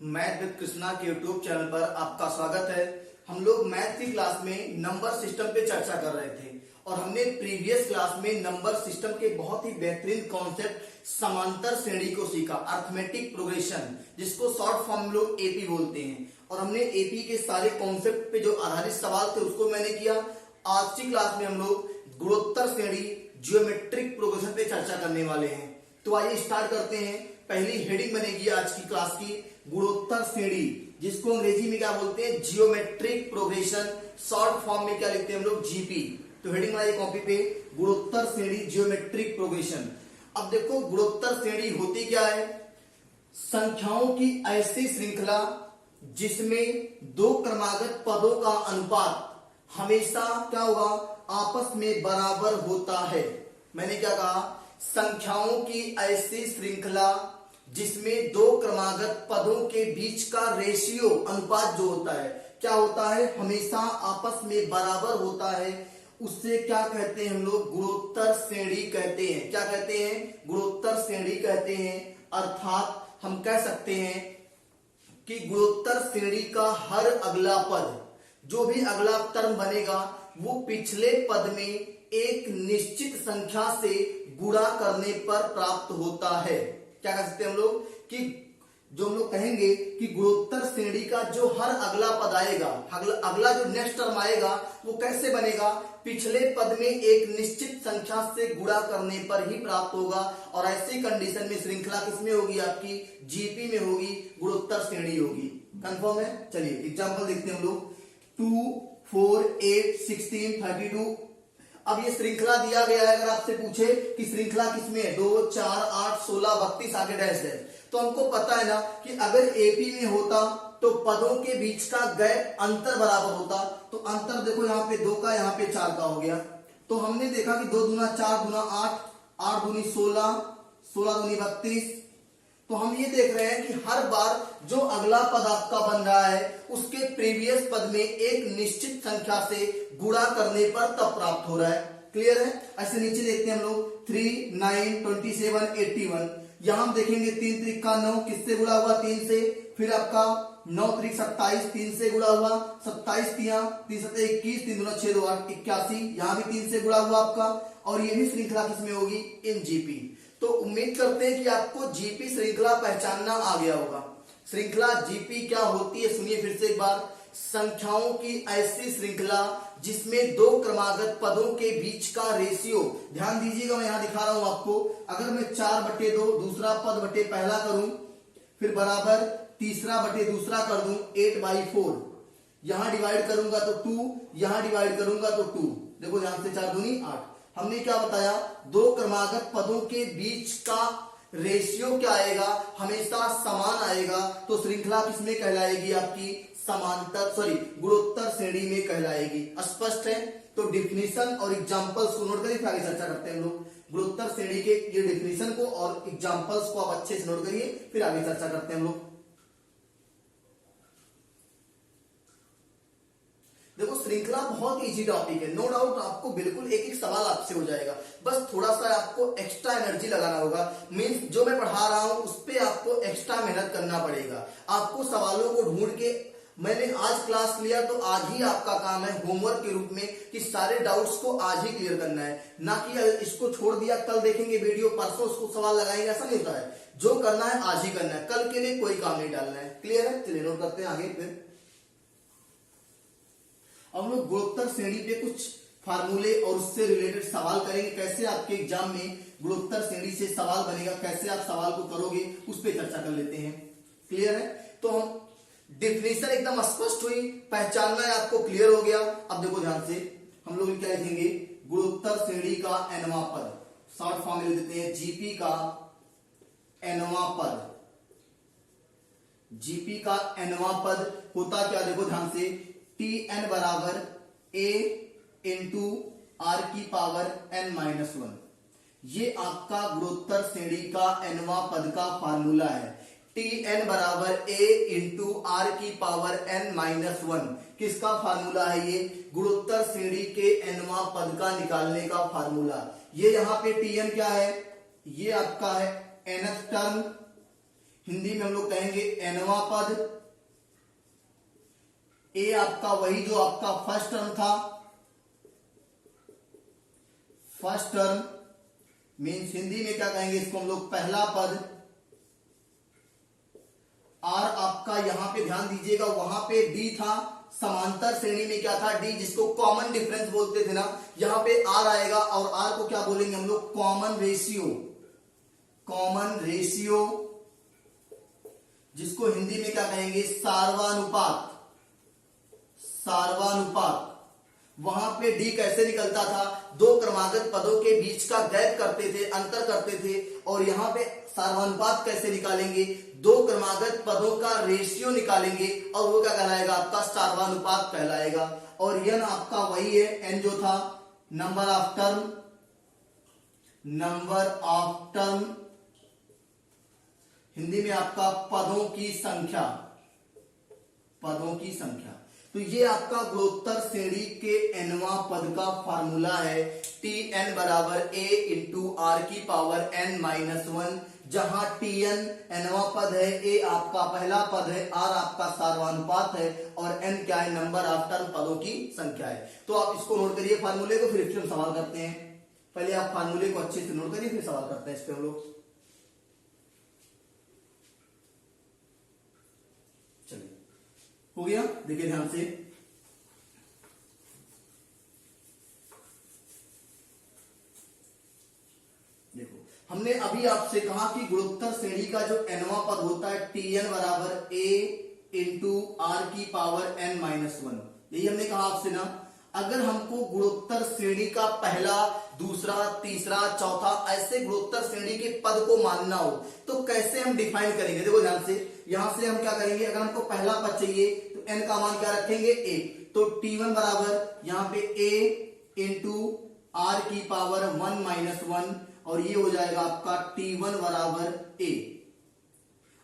Math with Krishna के YouTube channel पर आपका स्वागत है। हम लोग मैथ की क्लास में नंबर सिस्टम पे चर्चा कर रहे थे और हमने प्रीवियस क्लास में नंबर सिस्टम के बहुत ही बेहतरीन कॉन्सेप्ट समांतर श्रेणी को सीखा, अर्थमेटिक प्रोग्रेशन, जिसको शॉर्ट फॉर्म में लोग एपी बोलते हैं। और हमने एपी के सारे कॉन्सेप्ट पे जो आधारित सवाल थे उसको मैंने किया। आज की क्लास में हम लोग गुणोत्तर श्रेणी, जियोमेट्रिक प्रोग्रेशन पे चर्चा करने वाले हैं। तो आइए स्टार्ट करते हैं। पहली हेडिंग बनेगी आज की क्लास की गुणोत्तर श्रेणी, जिसको अंग्रेजी में क्या बोलते हैं, जियोमेट्रिक प्रोग्रेशन, शॉर्ट फॉर्म में क्या लिखते हैं हम लोग, जीपी। तो हेडिंग वाली कॉपी पे गुणोत्तर श्रेणी, जियोमेट्रिक प्रोग्रेशन। अब देखो गुणोत्तर श्रेणी होती क्या है, संख्याओं की ऐसी श्रृंखला जिसमें दो क्रमागत पदों का अनुपात हमेशा क्या होगा, आपस में बराबर होता है। मैंने क्या कहा, संख्याओं की ऐसी श्रृंखला जिसमें दो क्रमागत पदों के बीच का रेशियो, अनुपात जो होता है, क्या होता है, हमेशा आपस में बराबर होता है, उससे क्या कहते हैं हम लोग, गुणोत्तर श्रेणी कहते हैं। क्या कहते हैं, गुणोत्तर श्रेणी कहते हैं। अर्थात हम कह सकते हैं कि गुणोत्तर श्रेणी का हर अगला पद, जो भी अगला टर्म बनेगा, वो पिछले पद में एक निश्चित संख्या से गुणा करने पर प्राप्त होता है। क्या कह सकते हैं हम लोग कि जो हम लोग कहेंगे कि गुणोत्तर श्रेणी का जो हर अगला पद आएगा, अगला जो नेक्स्ट टर्म आएगा, वो कैसे बनेगा, पिछले पद में एक निश्चित संख्या से गुणा करने पर ही प्राप्त होगा। और ऐसी कंडीशन में श्रृंखला किसमें होगी, आपकी जीपी में होगी, गुणोत्तर श्रेणी होगी। कंफर्म है। चलिए एग्जांपल देखते हैं हम लोग। 2, 4, 8, 16, 32। अब ये श्रृंखला दिया गया है। अगर आपसे पूछे कि श्रृंखला किसमें है, 2, 4, 8, 16, 32 आगे डैश है, तो हमको पता है ना कि अगर एपी में होता तो पदों के बीच का गैप, अंतर बराबर होता। तो अंतर देखो, यहाँ पे 2 का, यहाँ पे 4 का हो गया। तो हमने देखा कि 2 दूना 4 दूना 8, 8 दूनी 16, 16 दूनी 32। तो हम ये देख रहे हैं कि हर बार जो अगला पद आपका बन रहा है, उसके प्रीवियस पद में एक निश्चित संख्या से गुणा करने पर तब प्राप्त हो रहा है। क्लियर है। ऐसे नीचे देखते हैं हम लोग, 3, 9, 27, 81। यहां हम देखेंगे 3 त्रिका 9, किससे गुणा हुआ, 3 से। फिर आपका 9 त्रिक 27, 3 से गुणा हुआ, 27 तिया 3 सत्ते 21, 3 दूना 6 2 8 81। यहां भी 3 से गुणा हुआ आपका। और ये भी श्रृंखला किसमें होगी, इन जीपी। तो उम्मीद करते हैं कि आपको जीपी श्रृंखला पहचानना आ गया होगा। श्रृंखला जीपी क्या होती है, सुनिए फिर से एक बार। संख्याओं की ऐसी श्रृंखला जिसमें दो क्रमागत पदों के बीच का रेशियो, ध्यान दीजिएगा, मैं यहां दिखा रहा हूं आपको। अगर मैं 4/2 दूसरा पद बटे पहला करूं, फिर बराबर तीसरा बटे दूसरा कर दूं, 8/4। यहां डिवाइड करूंगा तो 2, यहां डिवाइड करूंगा तो 2। देखो ध्यान से, 4 दूनी 8। हमने क्या बताया, दो क्रमागत पदों के बीच का रेशियो क्या आएगा, हमेशा समान आएगा। तो श्रृंखला किसमें कहलाएगी, आपकी गुणोत्तर श्रेणी में कहलाएगी। स्पष्ट है। तो डिफिनीशन और एग्जांपल्स को नोट करिए, फिर आगे चर्चा करते हैं हम लोग गुणोत्तर श्रेणी के ये डिफिनीशन को और एग्जांपल्स को आप अच्छे से नोट करिए, फिर आगे चर्चा करते हैं हम लोग। देखो श्रृंखला बहुत इजी टॉपिक है, नो डाउट। आपको बिल्कुल एक एक सवाल आपसे हो जाएगा, बस थोड़ा सा आपको एक्स्ट्रा एनर्जी लगाना होगा। मींस जो मैं पढ़ा रहा हूं उस पे आपको एक्स्ट्रा मेहनत करना पड़ेगा। आपको सवालों को ढूंढ के, मैंने आज क्लास लिया तो आज ही आपका काम है होमवर्क के रूप में कि सारे डाउट्स को आज ही क्लियर करना है, ना कि इसको छोड़ दिया कल देखेंगे वीडियो, परसों उसको सवाल लगाएंगे, ऐसा नहीं होता है। जो करना है आज ही करना है, कल के लिए कोई काम नहीं डालना है। क्लियर है। चलिए नोट करते हैं आगे। फिर अब लोग गुणोत्तर श्रेणी पे कुछ फार्मूले और उससे रिलेटेड सवाल करेंगे। कैसे आपके एग्जाम में गुणोत्तर श्रेणी से सवाल बनेगा, कैसे आप सवाल को करोगे, उस पर चर्चा कर लेते हैं। क्लियर है। तो हम डिफिनेशन एकदम स्पष्ट हुई, पहचानना है आपको, क्लियर हो गया। अब देखो ध्यान से, हम लोग क्या लिखेंगे, गुणोत्तर श्रेणी का nवां पद, शॉर्ट फॉर्म में लिख देते हैं, जीपी का nवां पद। जीपी का nवां पद होता क्या, देखो ध्यान से, Tn बराबर a इंटू r की पावर n-1। ये आपका गुणोत्तर श्रेणी का nवां पद का फार्मूला है। Tn बराबर a इंटू r की पावर n-1 किसका फार्मूला है, ये गुणोत्तर श्रेणी के nवां पद का निकालने का फार्मूला। ये यहाँ पे Tn क्या है, ये आपका है nth टर्म हिंदी में हम लोग कहेंगे nवां पद। ए आपका वही जो आपका फर्स्ट टर्म था, फर्स्ट टर्म मीन्स हिंदी में क्या कहेंगे इसको हम लोग पहला पद। आर आपका यहां पे ध्यान दीजिएगा, वहां पे डी था, समांतर श्रेणी में क्या था डी, जिसको कॉमन डिफरेंस बोलते थे ना, यहां पे आर आएगा और आर को क्या बोलेंगे हम लोग कॉमन रेशियो, कॉमन रेशियो, जिसको हिंदी में क्या कहेंगे सार्वानुपात, सार्वानुपात। वहां पे डी कैसे निकलता था, दो क्रमागत पदों के बीच का गैप करते थे, अंतर करते थे, और यहां पे सार्वानुपात कैसे निकालेंगे, दो क्रमागत पदों का रेशियो निकालेंगे और वो क्या कहलाएगा आपका सार्वानुपात कहलाएगा। और एन आपका वही है, एन जो था number of term, number of term, Hindi में आपका पदों की संख्या, पदों की संख्या। तो ये आपका गुणोत्तर श्रेणी के nवां पद का फार्मूला है, Tn बराबर a इंटू आर की पावर n माइनस वन, जहां Tn nवां पद है, a आपका पहला पद है, r आपका सार्वानुपात है और n क्या है नंबर ऑफ टर्म पदों की संख्या है। तो आप इसको नोट करिए फार्मूले को, फिर इस पे हम सवाल करते हैं। पहले आप फार्मूले को अच्छे से नोट करिए, फिर सवाल करते हैं इस पे हम लोग। हो गया, देखिए ध्यान से, देखो हमने अभी आपसे कहा कि गुणोत्तर श्रेणी का जो nवां पद होता है Tn बराबर a इंटू आर की पावर n माइनस वन, यही हमने कहा आपसे ना। अगर हमको गुणोत्तर श्रेणी का पहला, दूसरा, तीसरा, चौथा ऐसे गुणोत्तर श्रेणी के पद को मानना हो तो कैसे हम डिफाइन करेंगे, देखो ध्यान से, यहां से हम क्या करेंगे, अगर हमको पहला पद चाहिए तो n का मान क्या रखेंगे a, तो T1 बराबर यहाँ पे a इंटू आर की पावर 1 माइनस वन, और ये हो जाएगा आपका T1 बराबर a।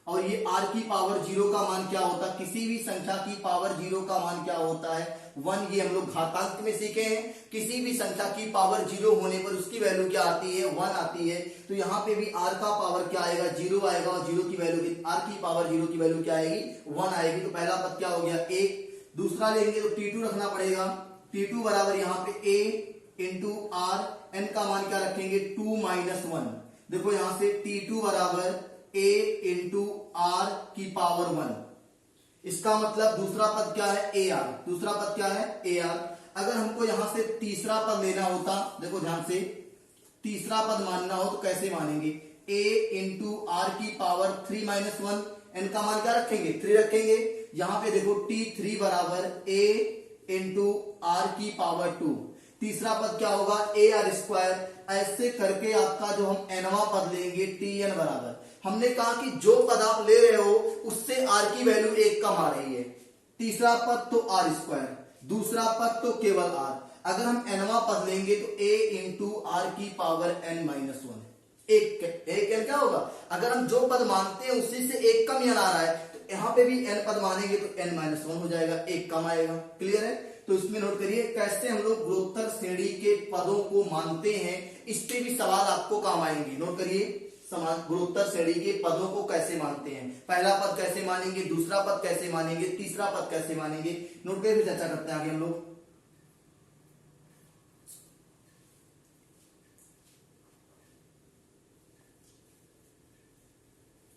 और ये r की पावर 0 का मान क्या होता है, किसी भी संख्या की पावर 0 का मान क्या होता है 1, ये हम लोग घातांक में सीखे हैं। किसी भी संख्या की पावर 0 होने पर उसकी वैल्यू क्या आती है 1 आती है। तो यहाँ पे भी r का पावर क्या आएगा 0 आएगा, और 0 की वैल्यू r की पावर 0 की वैल्यू क्या आएगी 1 आएगी। तो पहला पद क्या हो गया 1, दूसरा लेंगे तो T2 रखना पड़ेगा, T2 बराबर यहाँ पे a इंटू आर, n का मान क्या रखेंगे 2 माइनस वन। देखो यहाँ से T2 बराबर a इंटू आर की पावर 1, इसका मतलब दूसरा पद क्या है AR, दूसरा पद क्या है AR। अगर हमको यहां से तीसरा पद लेना होता, देखो ध्यान से, तीसरा पद मानना हो तो कैसे मानेंगे, a इंटू आर की पावर 3 माइनस वन, n का मान क्या रखेंगे 3 रखेंगे। यहां पे देखो T3 बराबर a इंटू आर की पावर 2, तीसरा पद क्या होगा AR स्क्वायर। ऐसे करके आपका जो हम nवां पद लेंगे Tn बराबर, हमने कहा कि जो पद आप ले रहे हो उससे r की वैल्यू 1 कम आ रही है, तीसरा पद तो r स्क्वायर, दूसरा पद तो केवल r। अगर हम nवां पद लेंगे तो a इंटू आर की पावर n माइनस वन, एक n क्या होगा, अगर हम जो पद मानते हैं उसी से 1 कम यहाँ आ रहा है, तो यहाँ पे भी n पद मानेंगे तो n माइनस वन हो जाएगा, 1 कम आएगा। क्लियर है, तो इसमें नोट करिए कैसे हम लोग गुणोत्तर श्रेणी के पदों को मानते हैं, इस पे भी सवाल आपको काम आएंगे। नोट करिए, समान गुणोत्तर श्रेणी के पदों को कैसे मानते हैं, पहला पद कैसे मानेंगे, दूसरा पद कैसे मानेंगे, तीसरा पद कैसे मानेंगे, नोट करके चर्चा करते हैं आगे हम लोग।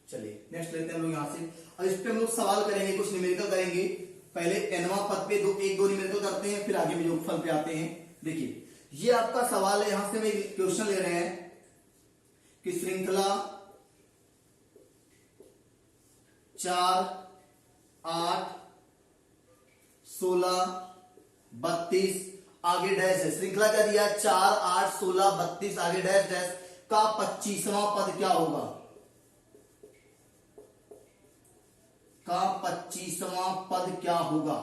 चलिए नेक्स्ट लेते हैं हम लोग यहां से, और इस पे हम लोग सवाल करेंगे, कुछ न्यूमेरिकल करेंगे। पहले nवां पद पे एक दो न्यूमेरिकल करते हैं, फिर आगे में जो फल पे आते हैं। देखिए ये आपका सवाल है, यहां से हम एक क्वेश्चन ले रहे हैं कि श्रृंखला 4, 8, 16, 32 आगे डैश है। श्रृंखला क्या दिया 4, 8, 16, 32 आगे डैश डैश का 25वां पद क्या होगा, का 25वां पद क्या होगा,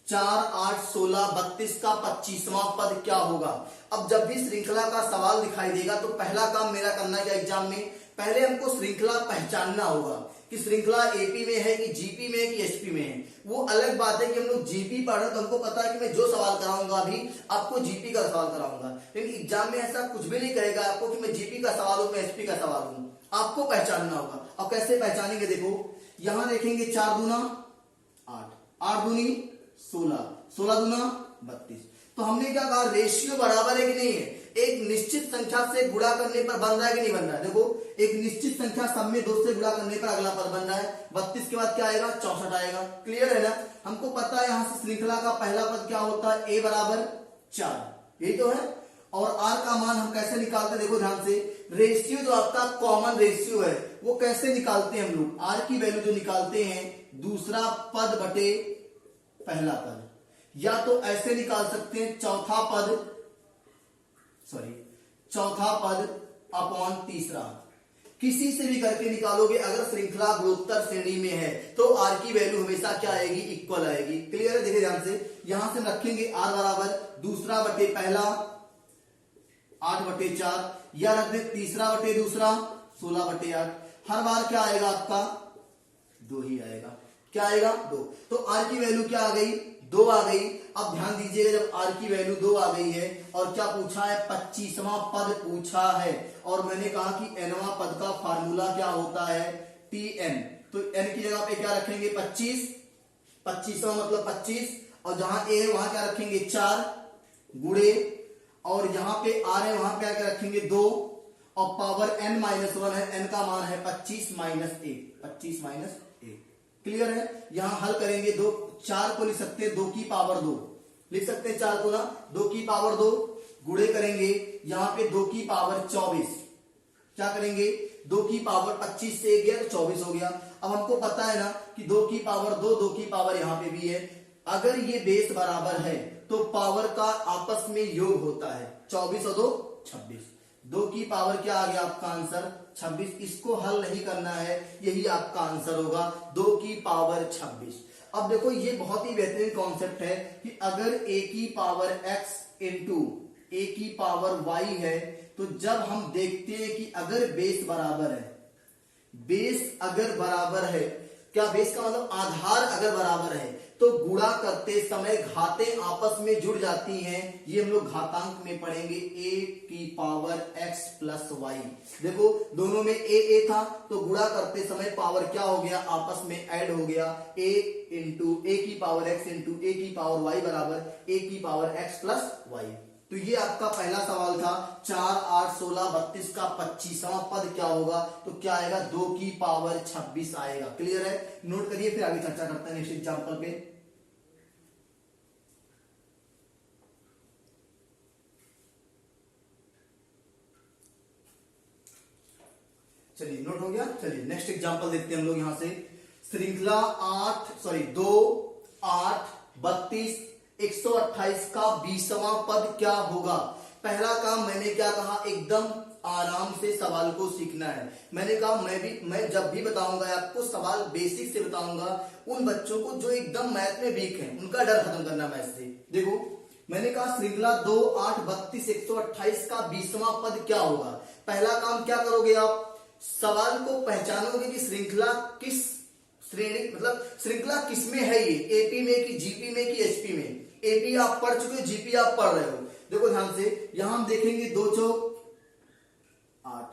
4, 8, 16, 32 का 25वां पद क्या होगा। अब जब भी श्रृंखला का सवाल दिखाई देगा तो पहला काम मेरा करना है एग्जाम में, पहले हमको श्रृंखला पहचानना होगा कि श्रृंखला एपी में है कि जीपी में है कि एचपी में है। वो अलग बात है कि हम लोग जीपी पढ़ रहे तो हमको पता है कि मैं जो सवाल कराऊंगा अभी आपको जीपी का सवाल कराऊंगा, लेकिन एग्जाम में ऐसा कुछ भी नहीं करेगा आपको कि मैं जीपी का सवाल हूं, मैं एचपी का सवाल हूं। आपको पहचानना होगा। और कैसे पहचानेंगे, देखो यहां देखेंगे 4 दूना 8, 8 दूनी 16, 16 दूना 32। तो हमने क्या कहा, रेशियो बराबर है कि नहीं है, एक निश्चित संख्या से गुणा करने पर बन रहा है कि नहीं बन रहा है। देखो एक निश्चित संख्या सब में 2 से गुणा करने पर अगला पद बन रहा है। 32 के बाद क्या आएगा, 64 आएगा। क्लियर है ना। हमको पता है यहां से श्रृंखला का पहला पद क्या होता है, a बराबर 4, यही तो है। और r का मान हम कैसे निकालते हैं, देखो ध्यान से, रेशियो जो आपका कॉमन रेशियो है वो कैसे निकालते हैं हम लोग, r की वैल्यू जो निकालते हैं दूसरा पद बटे पहला पद, या तो ऐसे निकाल सकते हैं चौथा पद अपॉन तीसरा, किसी से भी करके निकालोगे। अगर श्रृंखला गुणोत्तर श्रेणी में है तो r की वैल्यू हमेशा क्या आएगी, इक्वल आएगी। क्लियर है, देखिए ध्यान से, यहां से रखेंगे r बराबर दूसरा बटे पहला 8 बटे 4, या रख दे तीसरा बटे दूसरा 16 बटे 8। हर बार क्या आएगा आपका 2 ही आएगा। क्या आएगा 2। तो r की वैल्यू क्या आ गई, 2 आ गई। अब ध्यान दीजिएगा, जब r की वैल्यू 2 आ गई है और क्या पूछा है, 25वां पद पूछा है, और मैंने कहा कि nवां पद का फार्मूला क्या होता है, tn। तो n की जगह पे क्या रखेंगे 25, 25वां मतलब 25, और जहां a है वहां क्या रखेंगे 4 गुणे, और यहां पे r है वहां क्या क्या रखेंगे 2, और पावर n-1 है, n का मान है 25 माइनस 1। क्लियर है। यहां हल करेंगे, 4 को लिख सकते हैं 2 की पावर 2, लिख सकते हैं 4 को ना 2 की पावर 2, गुणे करेंगे यहां पे 2 की पावर 24, क्या करेंगे 2 की पावर 25 से 1 गया तो 24 हो गया। अब हमको पता है ना कि 2 की पावर 2, 2 की पावर यहां पे भी है, अगर ये बेस बराबर है तो पावर का आपस में योग होता है, 24 और 2 26। 2 की पावर क्या आ गया आपका आंसर 26। इसको हल नहीं करना है, यही आपका आंसर होगा 2 की पावर 26। अब देखो ये बहुत ही बेहतरीन कॉन्सेप्ट है कि अगर a की पावर x इंटू a की पावर y है, तो जब हम देखते हैं कि अगर बेस बराबर है, बेस अगर बराबर है, क्या बेस का मतलब आधार अगर बराबर है, तो गुणा करते समय घातें आपस में जुड़ जाती हैं। ये हम लोग घातांक में पढ़ेंगे, a की पावर x प्लस वाई। देखो दोनों में a था, तो गुणा करते समय पावर क्या हो गया, आपस में ऐड हो गया, a इंटू a की पावर x इंटू a की पावर y बराबर a की पावर x प्लस वाई। तो ये आपका पहला सवाल था। 4, 8, 16, 32 का 25वां पद क्या होगा, तो क्या आएगा 2 की पावर 26 आएगा। क्लियर है, नोट करिए, फिर आगे चर्चा करते हैं नेक्स्ट एग्जांपल पे। चलिए नोट हो गया। चलिए नेक्स्ट एग्जांपल देखते हैं हम लोग यहां से। श्रृंखला 2, 8, 32, 128 का 20वां पद क्या होगा। पहला काम मैंने क्या कहा, एकदम आराम से सवाल को सीखना है। मैंने कहा मैं जब भी बताऊंगा आपको सवाल बेसिक से बताऊंगा, उन बच्चों को जो एकदम मैथ में वीक हैं उनका डर खत्म करना मैथ से। देखो मैंने कहा श्रृंखला 2, 8, 32, 128 का 20वां पद क्या होगा। पहला काम क्या करोगे आप, सवाल को पहचानोगे कि श्रृंखला किस श्रेणी, मतलब श्रृंखला किसमें है, ये एपी में कि जीपी में कि एचपी में। एपी आप पढ़ चुके हो, जीपी आप पढ़ रहे हो। देखो ध्यान से, यहां हम देखेंगे 2 चौक 8,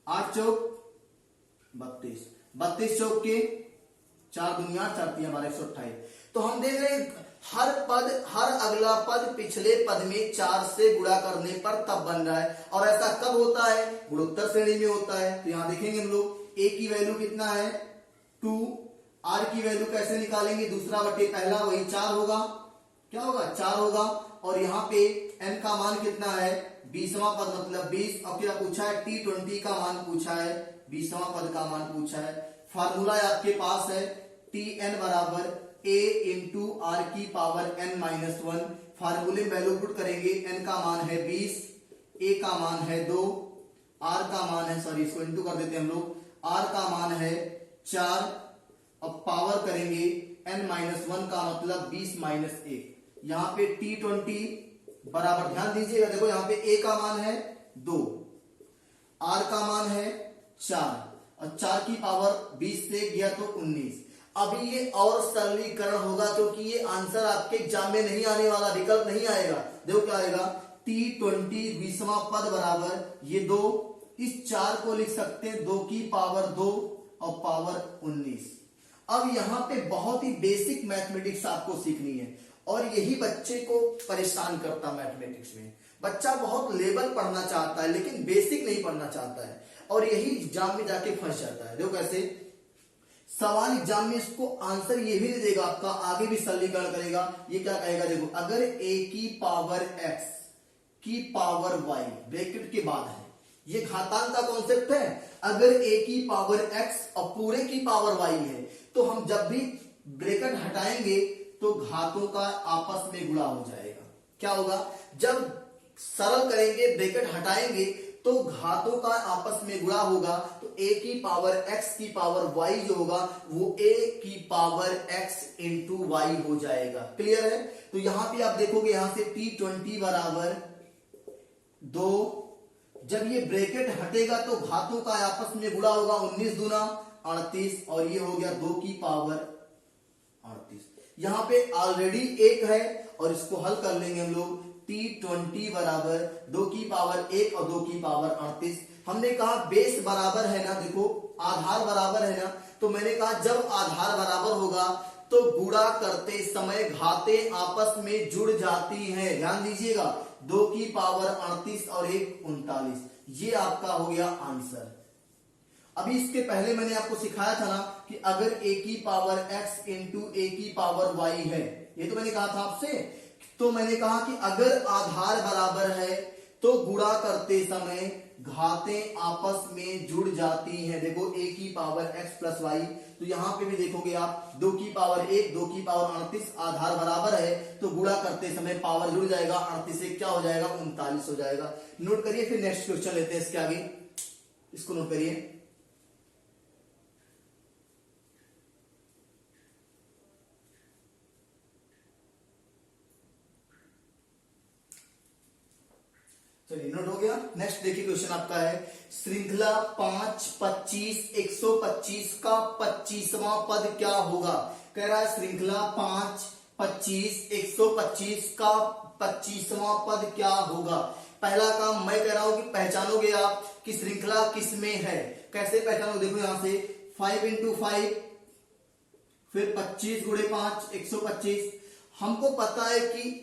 8 चौक 32, 32 चौक के 4 दुनिया 4 3 12 128। तो हम देख रहे हैं हर अगला पद पिछले पद में 4 से गुणा करने पर तब बन रहा है। और ऐसा कब होता है, गुणोत्तर श्रेणी में होता है। तो यहां देखेंगे हम लोग a की वैल्यू कितना है 2, r की वैल्यू कैसे निकालेंगे, दूसरा बटे पहला वही 4 होगा, क्या होगा 4 होगा। और यहाँ पे n का मान कितना है 20वां पद मतलब 20। अब क्या पूछा है, t20 का मान पूछा है, 20वां पद का मान पूछा है। फार्मूला आपके पास है tn बराबर a इंटू आर की पावर n-1। फार्मूले में वैल्यू पुट करेंगे, n का मान है 20, a का मान है 2, r का मान है, सॉरी इसको इंटू कर देते हैं हम लोग, r का मान है 4। अब पावर करेंगे n-1 का मतलब 20 माइनस 1। यहाँ पे t20 बराबर, ध्यान दीजिएगा, देखो यहाँ पे a का मान है 2, r का मान है 4, और 4 की पावर 20 से गया तो 19। अभी ये और सरलीकरण होगा क्योंकि ये आंसर आपके एग्जाम में नहीं आने वाला, विकल्प नहीं आएगा। देखो क्या आएगा, T20 20वां पद बराबर ये 2, इस 4 को लिख सकते हैं 2 की पावर 2 और पावर 19। अब यहाँ पे बहुत ही बेसिक मैथमेटिक्स आपको सीखनी है और यही बच्चे को परेशान करता मैथमेटिक्स में। बच्चा बहुत लेवल पढ़ना चाहता है लेकिन बेसिक नहीं पढ़ना चाहता है और यही एग्जाम में जाके फंस जाता है। देखो कैसे, सवाल एग्जाम में इसको आंसर ये भी नहीं देगा आपका, आगे भी सरलीकरण करेगा। ये क्या कहेगा, देखो अगर a की पावर x की पावर y ब्रैकेट के बाद है, ये घातांक का कॉन्सेप्ट है। अगर a की पावर x और पूरे की पावर y है तो हम जब भी ब्रैकेट हटाएंगे तो घातों का आपस में गुणा हो जाएगा। क्या होगा, जब सरल करेंगे ब्रैकेट हटाएंगे तो घातों का आपस में गुणा होगा, तो a की पावर x की पावर y जो होगा वो a की पावर x इंटू वाई हो जाएगा। क्लियर है। तो यहां पे आप देखोगे यहां से T20 बराबर 2, जब ये ब्रैकेट हटेगा तो घातों का आपस में गुणा होगा, 19 दूना 38 और ये हो गया 2 की पावर 38। यहां पे ऑलरेडी 1 है और इसको हल कर लेंगे हम लोग। T20 बराबर 2 की पावर 1 और 2 की पावर 38। हमने कहा बेस बराबर है ना, देखो आधार बराबर है ना, तो मैंने कहा जब आधार बराबर होगा तो गुणा करते समय घातें आपस में जुड़ जाती हैं। ध्यान दीजिएगा, 2 की पावर 38 और 1 39। ये आपका हो गया आंसर। अभी इसके पहले मैंने आपको सिखाया था ना कि अगर a की पावर x इंटू a की पावर y है, ये तो मैंने कहा था आपसे। तो मैंने कहा कि अगर आधार बराबर है तो गुणा करते समय घातें आपस में जुड़ जाती हैं। देखो a की पावर x प्लस वाई, तो यहां पे भी देखोगे आप 2 की पावर 1 2 की पावर 38, आधार बराबर है तो गुणा करते समय पावर जुड़ जाएगा, 38 से क्या हो जाएगा 39 हो जाएगा। नोट करिए, फिर नेक्स्ट क्वेश्चन लेते हैं इसके आगे, इसको नोट करिए। चलिए नोट हो गया। नेक्स्ट देखिए क्वेश्चन आपका है, श्रृंखला 5 25 125 का 25वां पद क्या होगा। कह रहा है श्रृंखला 5 25 125 का 25वां पद क्या होगा। पहला काम मैं कह रहा हूं कि पहचानोगे आप कि श्रृंखला किस में है। कैसे पहचानोगे, देखो यहां से 5 इंटू 5 फिर 25 गुणे 5 125। हमको पता है कि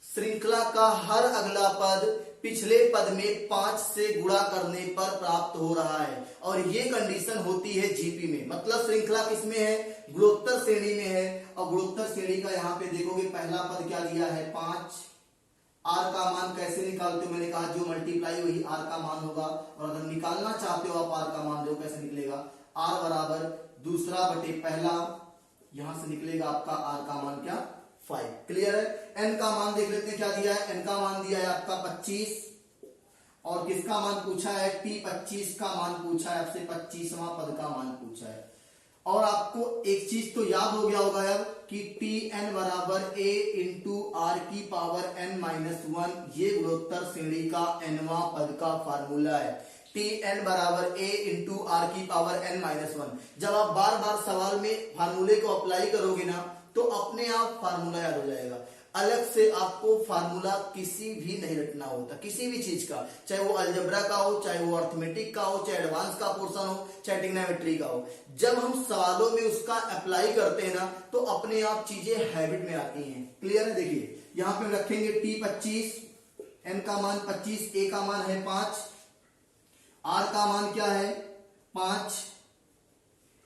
श्रृंखला का हर अगला पद पिछले पद में 5 से गुणा करने पर प्राप्त हो रहा है और ये कंडीशन होती है जीपी में। मतलब श्रृंखला किसमें है, गुणोत्तर श्रेणी में है। और गुणोत्तर श्रेणी का यहाँ पे देखोगे पहला पद क्या दिया है 5। आर का मान कैसे निकालते हो, मैंने कहा जो मल्टीप्लाई वही आर का मान होगा। और अगर निकालना चाहते हो आप आर का मान, देखो कैसे निकलेगा, आर बराबर दूसरा बटे पहला, यहां से निकलेगा आपका आर का मान क्या 5। क्लियर है। एन का मान देख लेते हैं क्या दिया है, एन का मान दिया है आपका 25 और किसका मान पूछा है T25 का मान पूछा है आपसे, 25वां पद का मान पूछा है। और आपको एक चीज तो याद हो गया होगा अब कि Tn बराबर a इंटू आर की पावर n माइनस 1, ये गुणोत्तर श्रेणी का nवां पद का फार्मूला है। Tn बराबर a इंटू आर की पावर n माइनस 1। जब आप बार बार सवाल में फार्मूले को अप्लाई करोगे ना तो अपने आप फार्मूला याद हो जाएगा। अलग से आपको फार्मूला किसी भी नहीं रटना होता, किसी भी चीज का, चाहे वो अलजेब्रा का हो, चाहे वो अर्थमेटिक का हो, चाहे एडवांस का पोर्शन हो, चाहे ट्रिग्नोमेट्री का हो। जब हम सवालों में उसका अप्लाई करते हैं ना तो अपने आप चीजें हैबिट में आती हैं। क्लियर है। देखिए यहां पे रखेंगे T25, n का मान 25, a का मान है 5, r का मान क्या है 5,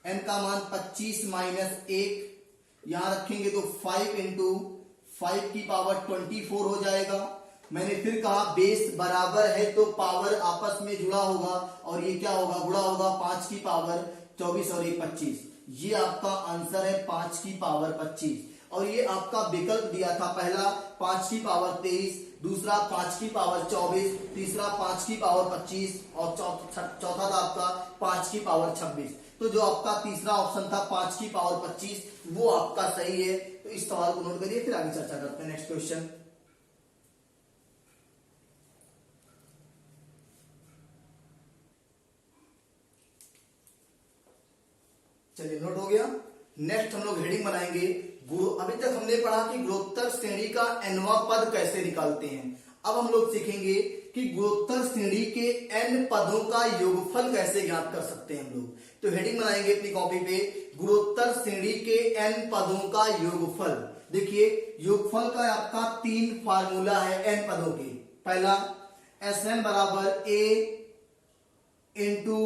n का मान 25 माइनस 1, यहां रखेंगे तो 5 इंटू 5 की पावर 24 हो जाएगा। मैंने फिर कहा बेस बराबर है तो पावर आपस में जुड़ा होगा और ये क्या होगा गुणा होगा, 5 की पावर 24 और 1 25। ये आपका आंसर है 5 की पावर 25। और ये आपका विकल्प दिया था, पहला 5 की पावर 23, दूसरा 5 की पावर 24, तीसरा 5 की पावर 25 और चौथा था आपका 5 की पावर 26। तो जो आपका तीसरा ऑप्शन था 5 की पावर 25 वो आपका सही है। तो इस सवाल को नोट करिए, फिर आगे चर्चा करते हैं। नेक्स्ट क्वेश्चन, चलिए नोट हो गया। नेक्स्ट हम लोग हेडिंग बनाएंगे अभी तक हमने पढ़ा कि गुणोत्तर श्रेणी का nवां पद कैसे निकालते हैं। अब हम लोग सीखेंगे कि गुणोत्तर श्रेणी के n पदों का योगफल कैसे ज्ञात कर सकते हैं हम लोग। तो हेडिंग बनाएंगे अपनी कॉपी पे, गुणोत्तर श्रेणी के n पदों का योगफल। देखिए योगफल का आपका 3 फार्मूला है n पदों के। पहला Sn बराबर a इंटू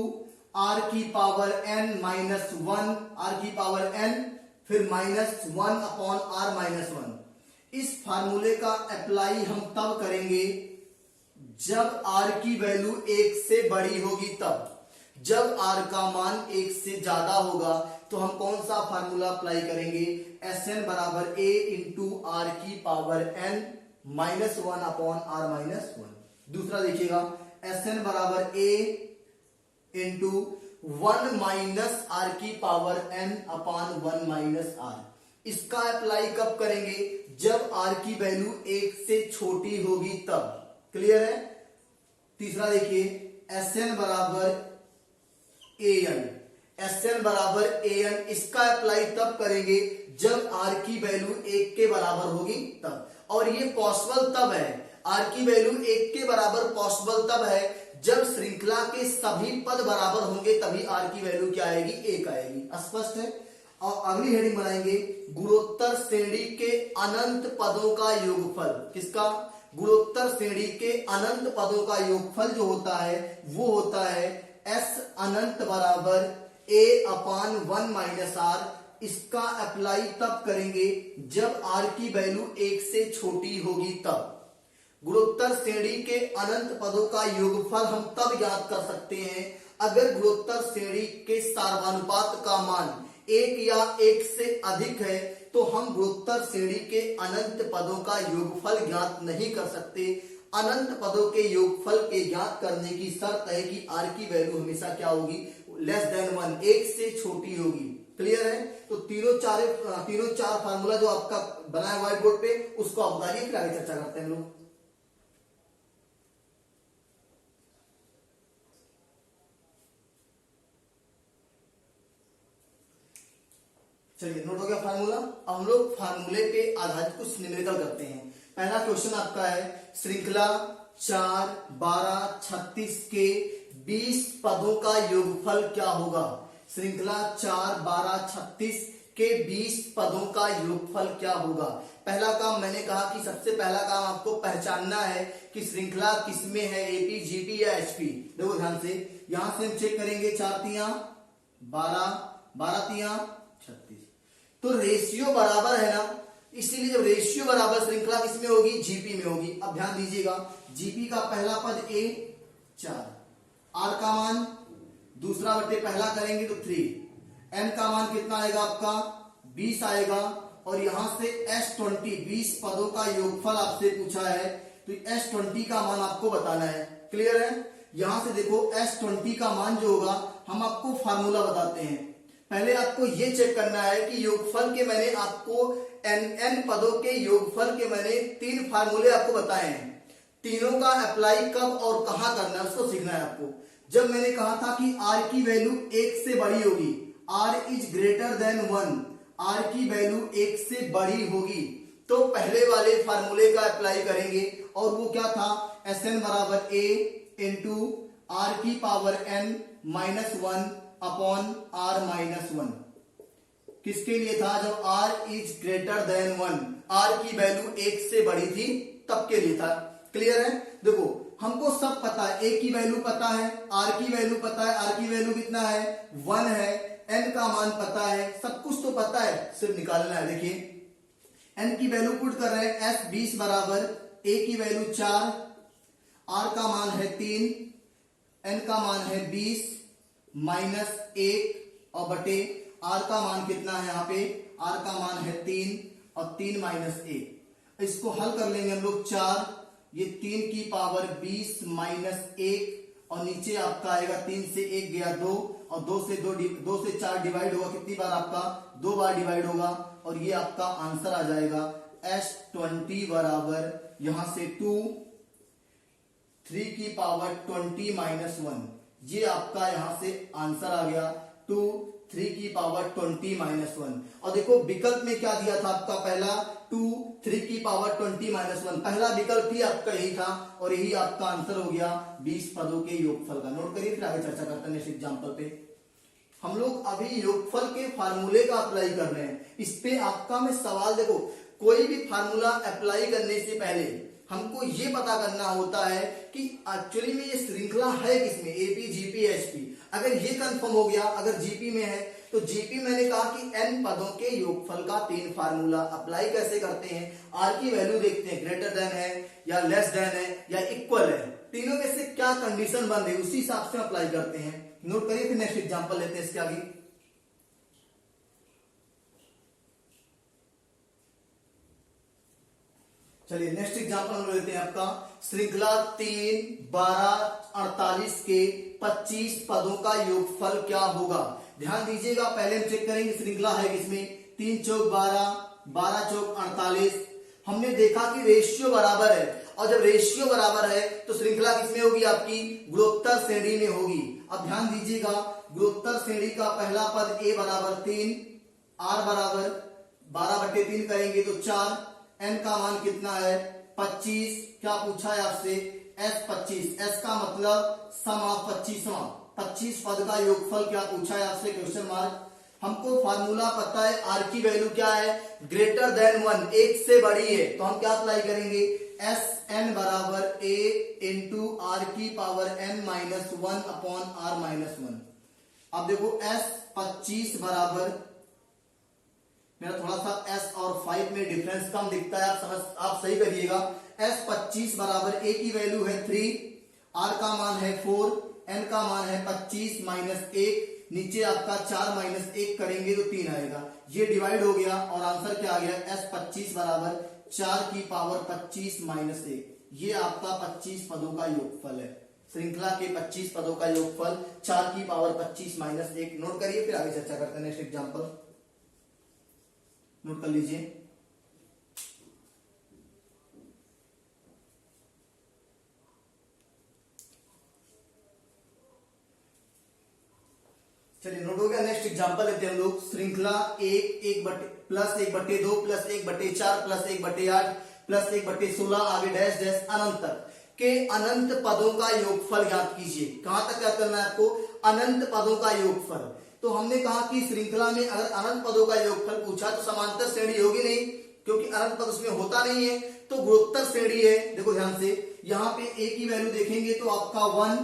r की पावर n माइनस 1 r की पावर n फिर माइनस 1 अपॉन r माइनस 1। इस फार्मूले का अप्लाई हम तब करेंगे जब r की वैल्यू 1 से बड़ी होगी तब। जब r का मान 1 से ज्यादा होगा तो हम कौन सा फार्मूला अप्लाई करेंगे, Sn बराबर a इंटू r की power n minus 1 upon r minus 1। दूसरा देखिएगा Sn बराबर a इंटू 1 माइनस r की power n upon 1 minus r। इसका अप्लाई कब करेंगे, जब r की वैल्यू 1 से छोटी होगी तब। क्लियर है। तीसरा देखिए Sn बराबर an, Sn बराबर an, इसका अप्लाई तब करेंगे जब r की वैल्यू 1 के बराबर होगी तब। और ये पॉसिबल तब है, r की वैल्यू 1 के बराबर पॉसिबल तब है जब श्रृंखला के सभी पद बराबर होंगे, तभी r की वैल्यू क्या आएगी, 1 आएगी। स्पष्ट है। और अगली हेडिंग बनाएंगे गुणोत्तर श्रेणी के अनंत पदों का योगफल। किसका, गुणोत्तर श्रेणी के अनंत पदों का योगफल जो होता है वो होता है s अनंत बराबर a अपान 1 माइनस r। इसका अप्लाई तब करेंगे जब r की वैल्यू 1 से छोटी होगी तब। गुणोत्तर श्रेणी के अनंत पदों का योगफल हम तब ज्ञात कर सकते हैं अगर गुणोत्तर श्रेणी के सार्वनुपात का मान 1 या 1 से अधिक है, तो हम गुणोत्तर श्रेणी के अनंत पदों का योगफल ज्ञात नहीं कर सकते। अनंत पदों के योगफल के ज्ञात करने की शर्त है कि r की वैल्यू हमेशा क्या होगी, लेस देन 1, 1 से छोटी होगी। क्लियर है। तो तीनों चार फार्मूला जो आपका बना है व्हाइट बोर्ड पे, उसको आप बताइए, फिर आगे चर्चा करते हैं लोग। चलिए नोट हो गया फार्मूला। अब हम लोग फार्मूले पे आधारित कुछ न्यूमेरिकल करते हैं। पहला क्वेश्चन आपका है श्रृंखला 4, 12, 36 के 20 पदों का योगफल क्या होगा। श्रृंखला 4, 12, 36 के 20 पदों का योगफल क्या होगा। पहला काम मैंने कहा कि सबसे पहला काम आपको पहचानना है कि श्रृंखला किसमें है, एपी, जीपी या एचपी। देखो ध्यान से, यहां से हम चेक करेंगे 4 तियां 12, 12 तियां 36, तो रेशियो बराबर है ना, इसीलिए जब रेशियो बराबर श्रृंखला किसमें होगी, जीपी में होगी। अब ध्यान दीजिएगा, जीपी का पहला पद a 4, r का मान दूसरा बटे पहला करेंगे तो 3, n का मान कितना आएगा आपका 20 आएगा। और यहां से S20 20 पदों का योगफल आपसे पूछा है, तो S20 का मान आपको बताना है। क्लियर है। यहां से देखो S20 का मान जो होगा, हम आपको फार्मूला बताते हैं। पहले आपको ये चेक करना है कि योगफल के मैंने आपको n पदों के योगफल के मैंने 3 फार्मूले आपको बताए हैं। तीनों का अप्लाई कब और कहां करना है उसको सीखना है आपको। जब मैंने कहा था कि r की वैल्यू 1 से बड़ी होगी, r is greater than 1, r की वैल्यू 1 से बड़ी होगी, तो पहले वाले फार्मूले का अप्लाई करेंगे। और वो क्या था, Sn बराबर a इंटू r की power n minus 1 upon r minus 1। किसके लिए था, जब r is greater than 1, r की वैल्यू 1 से बड़ी थी तब के लिए था। क्लियर है। देखो हमको सब पता है, a की वैल्यू पता है, r की वैल्यू पता है, r की वैल्यू कितना है 1 है, n का मान पता है, सब कुछ तो पता है, सिर्फ निकालना है। देखिए n की वैल्यू पुट कर रहे हैं, s 20 बराबर a की वैल्यू 4, r का मान है 3, n का मान है 20 माइनस 1 और बटे r का मान कितना है, यहाँ पे r का मान है 3 और 3 माइनस 1। इसको हल कर लेंगे हम लोग 4, ये 3 की पावर 20 माइनस 1 और नीचे आपका आएगा 3 से 1 गया 2 और 2 से 4 डिवाइड होगा, कितनी बार आपका 2 बार डिवाइड होगा और ये आपका आंसर आ जाएगा S20 बराबर यहां से 2, 3 की पावर 20 माइनस 1। ये आपका यहां से आंसर आ गया 2, 3 की पावर 20 माइनस 1। और देखो विकल्प में क्या दिया था आपका, पहला 2 3 की पावर 20 माइनस 1, पहला विकल्प ही आपका यही था और यही आपका आंसर हो गया 20 पदों के योगफल का। नोट करिए, फिर आगे चर्चा करते हैं नेक्स्ट एग्जांपल पे। हम लोग अभी योगफल के फार्मूले का अप्लाई कर रहे हैं। इस पे आपका मैं सवाल, देखो कोई भी फार्मूला अप्लाई करने से पहले हमको ये पता करना होता है कि एक्चुअली में ये श्रृंखला है किसमें, एपी जीपी एचपी। अगर ये कंफर्म हो गया, अगर जीपी में है तो जीपी मैंने कहा कि एन पदों के योगफल का 3 फार्मूला अप्लाई कैसे करते हैं, आर की वैल्यू देखते हैं, ग्रेटर देन है या लेस देन है या इक्वल है, तीनों में से क्या कंडीशन बन रही है उसी हिसाब से अप्लाई करते हैं। नोट करिए, फिर नेक्स्ट एग्जांपल लेते हैं इसके आगे। चलिए नेक्स्ट एग्जांपल हम लेते हैं आपका श्रृंखला 3 12 48 के 25 पदों का योगफल क्या होगा। ध्यान दीजिएगा, पहले हम चेक करेंगे श्रृंखला है किसमें, 3 चौक 12 12 चौक 48। हमने देखा कि रेशियो बराबर है और जब रेशियो बराबर है तो श्रृंखला किसमें होगी, आपकी गुणोत्तर श्रेणी में होगी। अब ध्यान दीजिएगा, गुणोत्तर श्रेणी का पहला पद a बराबर 3, r बराबर 12/3 करेंगे तो 4, n का मान कितना है 25। क्या पूछा है आपसे, s 25, s का मतलब सम ऑफ 25 पद का योगफल क्या पूछा है आपसे, क्वेश्चन मार्क। हमको फार्मूला पता है, r की वैल्यू क्या है, ग्रेटर देन 1, एक से बड़ी है, तो हम क्या अप्लाई करेंगे, एस एन बराबर a इंटू आर की power n minus 1 upon r minus 1। अब देखो s 25 बराबर, मेरा थोड़ा सा s और 5 में डिफरेंस कम दिखता है, आप सही करिएगा। s 25 बराबर a की वैल्यू है 3, r का मान है 4, n का मान है 25 माइनस 1, नीचे आपका 4 माइनस 1 करेंगे तो 3 आएगा, ये डिवाइड हो गया और आंसर क्या आ गया, s 25 बराबर 4 की पावर 25 माइनस 1। ये आपका 25 पदों का योगफल है, श्रृंखला के 25 पदों का योगफल 4 की पावर 25 माइनस 1। नोट करिए, फिर आगे चर्चा करते हैं। नेक्स्ट एग्जांपल नोट कर लीजिए। चलिए नोट हो गया, नेक्स्ट एग्जांपल लेते हैं हम लोग। श्रृंखला 1 प्लस 1/2 प्लस 1/4 प्लस 1/8 प्लस 1/16 आगे डैश डैश अनंत तक के अनंत पदों का योगफल ज्ञात कीजिए। कहां तक क्या करना है आपको, अनंत पदों का योगफल। तो हमने कहा कि श्रृंखला में अगर अनंत पदों का योगफल पूछा तो समांतर श्रेणी होगी नहीं, क्योंकि अनंत पद उसमें होता नहीं है, तो गुणोत्तर श्रेणी है। देखो ध्यान से, यहाँ पे a की वैल्यू देखेंगे तो आपका 1,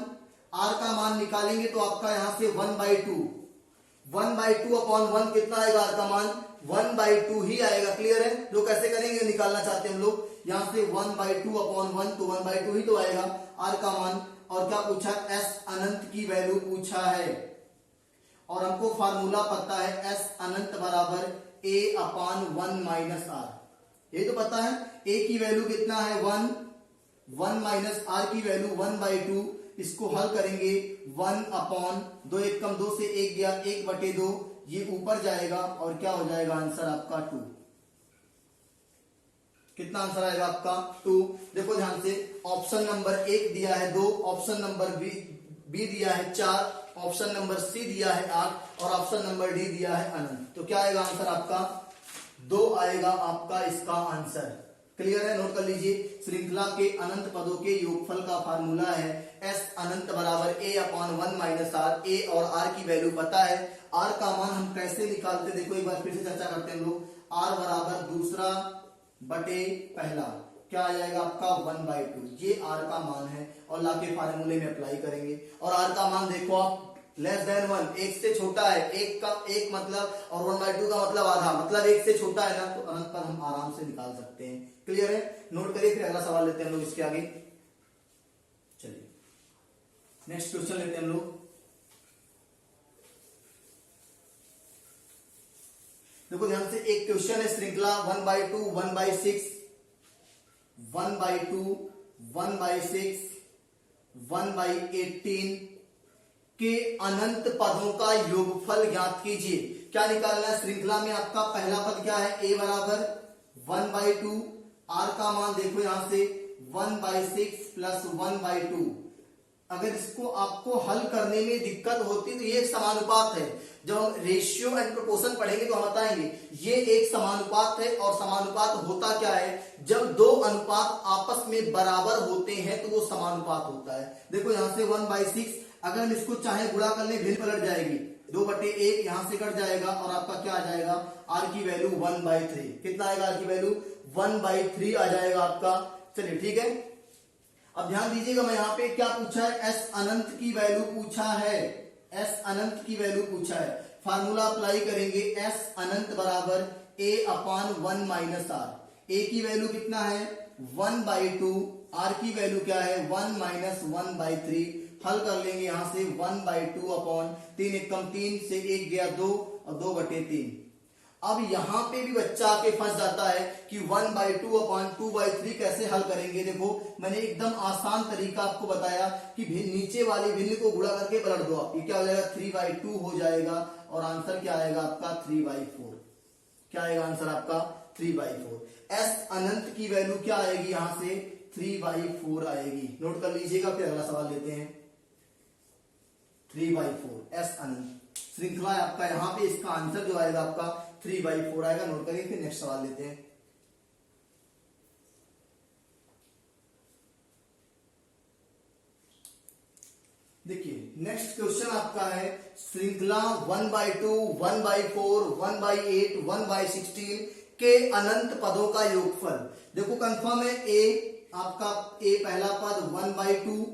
r का मान निकालेंगे तो आपका यहां से 1/2 अपॉन 1 कितना आएगा, r का मान 1/2 ही आएगा। क्लियर है, जो कैसे करेंगे निकालना चाहते हैं हम लोग, यहां से 1/2 अपॉन 1 तो 1/2 ही तो आएगा r का मान। और क्या पूछा, s अनंत की वैल्यू पूछा है और हमको फार्मूला पता है s अनंत बराबर a अपॉन 1 माइनस r, ये तो पता है। a की वैल्यू कितना है 1 माइनस r की वैल्यू 1/2, इसको हल करेंगे 1 अपॉन 2, 1 कम 2 से 1 गया, 1/2, ये ऊपर जाएगा और क्या हो जाएगा आंसर आपका 2। कितना आंसर आएगा आपका 2। देखो ध्यान से, ऑप्शन नंबर 1 दिया है 2, ऑप्शन नंबर बी दिया है 4, ऑप्शन नंबर सी दिया है 8 और ऑप्शन नंबर डी दिया है अनंत। तो क्या आएगा आंसर आपका 2 आएगा आपका इसका आंसर। क्लियर है, नोट कर लीजिए। श्रृंखला के अनंत पदों के योगफल का फार्मूला है s अनंत बराबर a upon 1 minus r। a और r की वैल्यू पता है, r का मान हम कैसे निकालते हैं, देखो एक बार फिर से चर्चा करते हैं हम लोग। r बराबर दूसरा बटे पहला, क्या आ जाएगा आपका 1/2, ये r का मान है और लाके फार्मूले में अप्लाई करेंगे। और r का मान देखो आप, लेस देन 1, एक से छोटा है, एक मतलब और 1/2 का मतलब आधा, मतलब एक से छोटा है ना, तो अनंत पर हम आराम से निकाल सकते हैं। क्लियर है, नोट करिए। फिर अगला सवाल लेते हैं हम लोग इसके आगे। चलिए नेक्स्ट क्वेश्चन लेते हैं हम लोग। देखो ध्यान से, एक क्वेश्चन है श्रृंखला 1/2 1/6 1/2 1/6 1/18 के अनंत पदों का योगफल ज्ञात कीजिए। क्या निकालना है, श्रृंखला में आपका पहला पद क्या है, a बराबर 1/2, r का मान देखो यहां से 1/6 प्लस 1/2। अगर इसको आपको हल करने में दिक्कत होती तो ये एक समानुपात है, जब हम रेशियो एंड प्रोपोर्शन पढ़ेंगे तो हम बताएंगे ये एक समानुपात है। और समानुपात होता क्या है, जब दो अनुपात आपस में बराबर होते हैं तो वो समानुपात होता है। देखो यहां से 1/6 अगर हम इसको चाहे गुणा कर ले भिन्न पलट जाएगी, 2/1 यहां से कट जाएगा और आपका क्या आ जाएगा, आर की वैल्यू 1/3। कितना आएगा आर की वैल्यू 1/3 आ जाएगा आपका। चलिए ठीक है, अब ध्यान दीजिएगा मैं यहाँ पे क्या पूछा है, एस अनंत की वैल्यू पूछा है, एस अनंत की वैल्यू पूछा है। फार्मूला अप्लाई करेंगे, एस अनंत बराबर a/1 माइनस आर। ए की वैल्यू कितना है 1/2, आर की वैल्यू क्या है 1 माइनस 1/3। हल कर लेंगे यहां से 1/2 अपॉन 3 एकम 3 से 1 गया 2 और 2/3। अब यहां पे भी बच्चा आके फंस जाता है कि 1/2 अपॉन 2/3 कैसे हल करेंगे। देखो मैंने एकदम आसान तरीका आपको बताया कि नीचे वाली भिन्न को गुणा करके पलट दो आप, ये क्या हो जाएगा 3/2 हो जाएगा और आंसर क्या आएगा आपका 3/4। क्या आएगा आंसर आपका 3/4। एस अनंत की वैल्यू क्या आएगी यहां से 3/4 आएगी। नोट कर लीजिएगा, फिर अगला सवाल लेते हैं। 3/4 एस अनंत श्रृंखला है आपका, यहां पे इसका आंसर जो आएगा आपका 3/4 आएगा। नोट करिए, फिर नेक्स्ट सवाल लेते हैं। देखिए नेक्स्ट क्वेश्चन आपका है श्रृंखला 1/2, 1/4, 1/8, 1/16 के अनंत पदों का योगफल। देखो कंफर्म है ए आपका, ए पहला पद 1/2,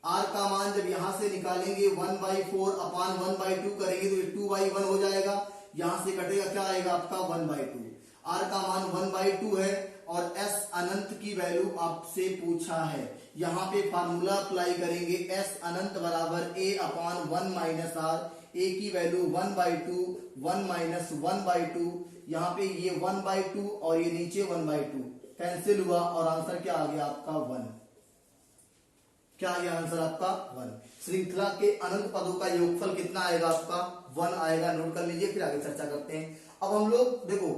आर का मान जब यहां से निकालेंगे 1/4 अपान 1/2 करेंगे तो ये 2/1 हो जाएगा। यहां से कटेगा क्या आएगा आपका 1/2। आर का मान 1/2 है और एस अनंत की वैल्यू आपसे पूछा है। यहां पे फार्मूला अप्लाई करेंगे, एस अनंत बराबर a/1 माइनस आर। ए की वैल्यू 1/2, 1 माइनस 1/2। यहाँ पे ये 1/2 और ये नीचे 1/2 कैंसिल हुआ और आंसर क्या आ गया आपका 1। क्या आ गया आंसर आपका 1। श्रृंखला के अनंत पदों का योगफल कितना आएगा आपका 1 आएगा। नोट कर लीजिए, फिर आगे चर्चा करते हैं। अब हम लोग देखो